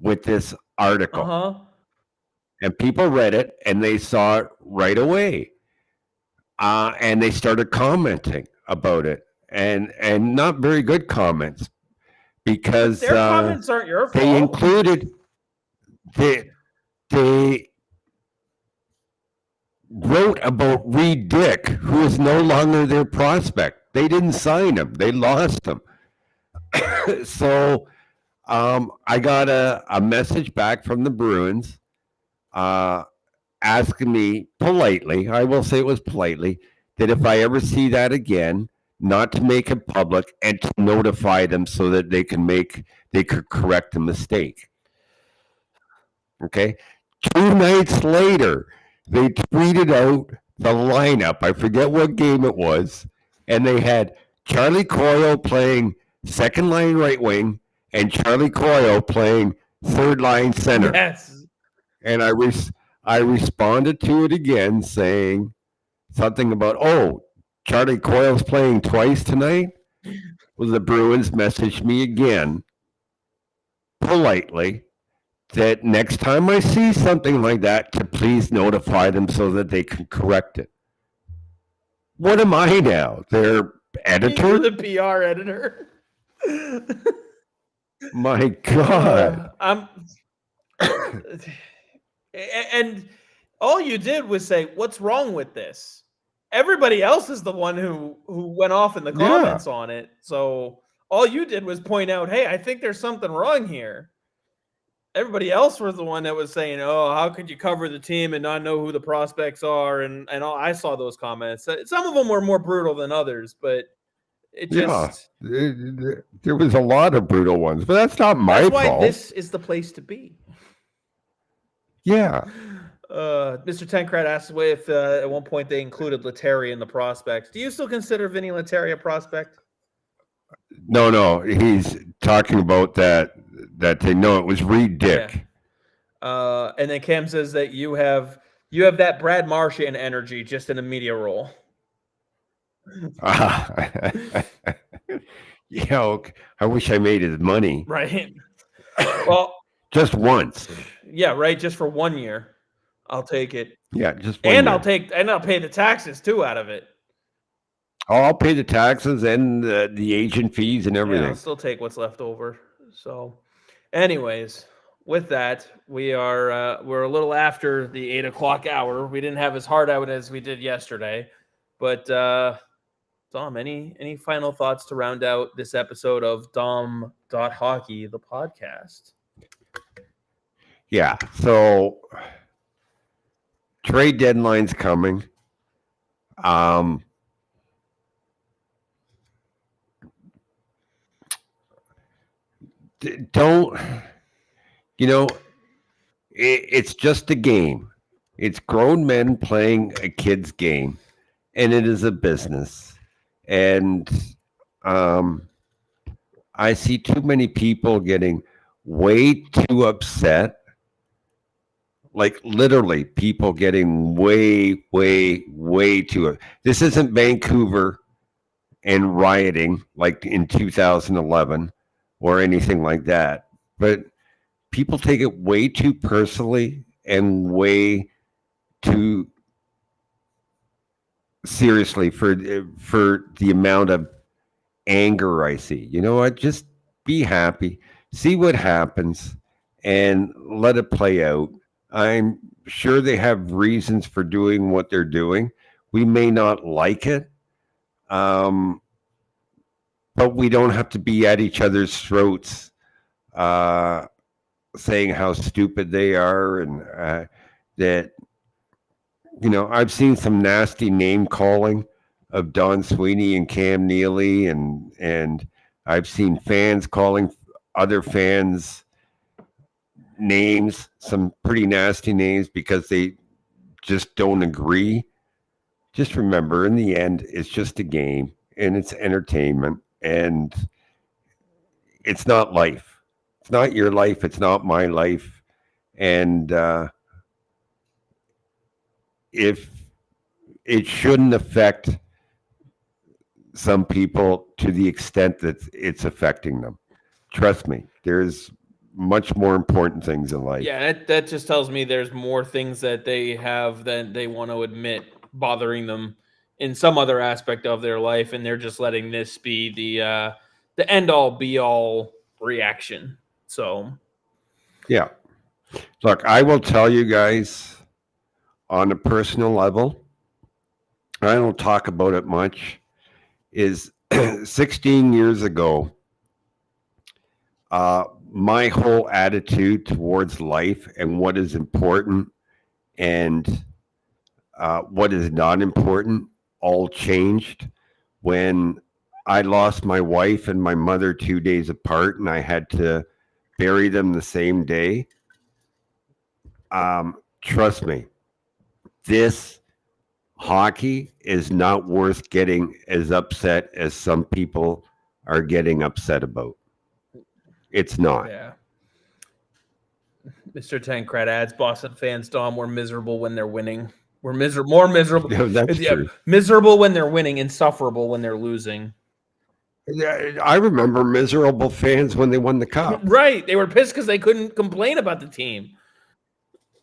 with this article?" And people read it, and they saw it right away. And they started commenting about it, and not very good comments, because their comments aren't your fault. They included they wrote about Reed Dick, who is no longer their prospect. They didn't sign him; they lost him. So I got a message back from the Bruins asking me politely, I will say it was politely, that if I ever see that again, not to make it public and to notify them so that they could correct the mistake. Okay. 2 nights later, they tweeted out the lineup. I forget what game it was. And they had Charlie Coyle playing second line right wing and Charlie Coyle playing third line center. Yes. And I responded to it again saying something about, Charlie Coyle's playing twice tonight. Well, the Bruins messaged me again politely that next time I see something like that, to please notify them so that they can correct it. What am I now? Their editor? You're the PR editor. My God. And all you did was say, what's wrong with this? Everybody else is the one who went off in the comments on it. So all you did was point out, hey, I think there's something wrong here. Everybody else was the one that was saying, oh, how could you cover the team and not know who the prospects are? And I saw those comments. Some of them were more brutal than others, but it just... Yeah, there was a lot of brutal ones, but that's not my fault. That's why this is the place to be. Yeah. Mr. Tenkrat asked if at one point they included Lettieri in the prospects. Do you still consider Vinny Lettieri a prospect? No. He's talking about that they know it was Reed Dick. Yeah. And then Cam says that you have that Brad Marchand energy just in a media role. Yeah, I wish I made his money. Right. Well, just once. Yeah, right. Just for 1 year. I'll take it. Yeah, just one year. I'll pay the taxes too out of it. Oh, I'll pay the taxes and the agent fees and everything. Yeah, I'll still take what's left over. So, anyways, with that, we're a little after the 8 o'clock hour. We didn't have as hard out as we did yesterday, but Dom, any final thoughts to round out this episode of Dom.Hockey the podcast? Yeah. So trade deadline's coming. It's just a game. It's grown men playing a kid's game, and it is a business. And I see too many people getting way too upset. Like literally people getting way too. This isn't Vancouver and rioting like in 2011 or anything like that. But people take it way too personally and way too seriously for the amount of anger I see. You know what? Just be happy, see what happens, and let it play out. I'm sure they have reasons for doing what they're doing. We may not like it, but we don't have to be at each other's throats saying how stupid they are and that, I've seen some nasty name calling of Don Sweeney and Cam Neely, and I've seen fans calling other fans names, some pretty nasty names, because they just don't agree. Just remember, in the end, it's just a game and it's entertainment, and it's not life. It's not your life. It's not my life. And if it shouldn't affect some people to the extent that it's affecting them, trust me, there's much more important things in life. Yeah, that just tells me there's more things that they have than they want to admit bothering them in some other aspect of their life, and they're just letting this be the end all be all reaction. So, yeah. Look, I will tell you guys on a personal level, I don't talk about it much, is 16 years ago, my whole attitude towards life and what is important and what is not important all changed when I lost my wife and my mother 2 days apart, and I had to bury them the same day. Trust me, this hockey is not worth getting as upset as some people are getting upset about. It's not. Yeah. Mr. Tancred adds, Boston fans, Dom, we're miserable when they're winning. We're more miserable. Yeah, that's true. Miserable when they're winning, insufferable when they're losing. Yeah, I remember miserable fans when they won the cup. Right. They were pissed because they couldn't complain about the team.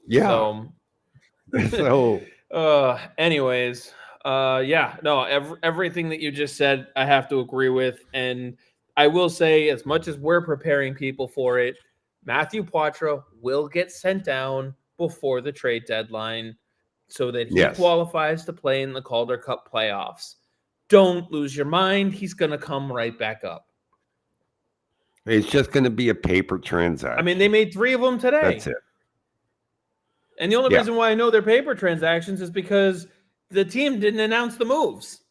Yeah. Anyways, everything that you just said, I have to agree with. And I will say, as much as we're preparing people for it, Matthew Poitras will get sent down before the trade deadline so that he qualifies to play in the Calder Cup playoffs. Don't lose your mind. He's going to come right back up. It's just going to be a paper transaction. I mean, they made 3 of them today. That's it. And the only reason why I know they're paper transactions is because the team didn't announce the moves.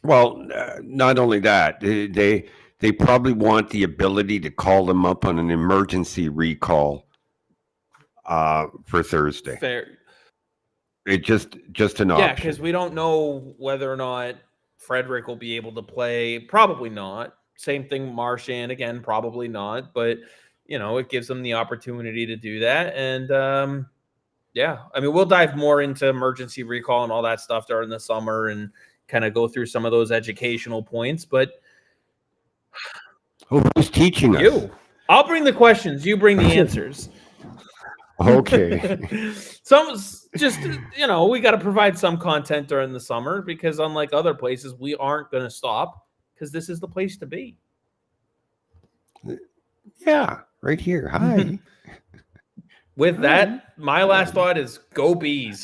Well, not only that, they probably want the ability to call them up on an emergency recall for Thursday. Fair. It just an option. Yeah, because we don't know whether or not Frederick will be able to play. Probably not. Same thing, Marchand, again, probably not. But, it gives them the opportunity to do that. And, I mean, we'll dive more into emergency recall and all that stuff during the summer and kind of go through some of those educational points. But who's teaching us? You. I'll bring the questions. You bring the answers. Okay. We got to provide some content during the summer because unlike other places, we aren't going to stop because this is the place to be. Yeah, right here. Hi. With that, my last thought is go Bees.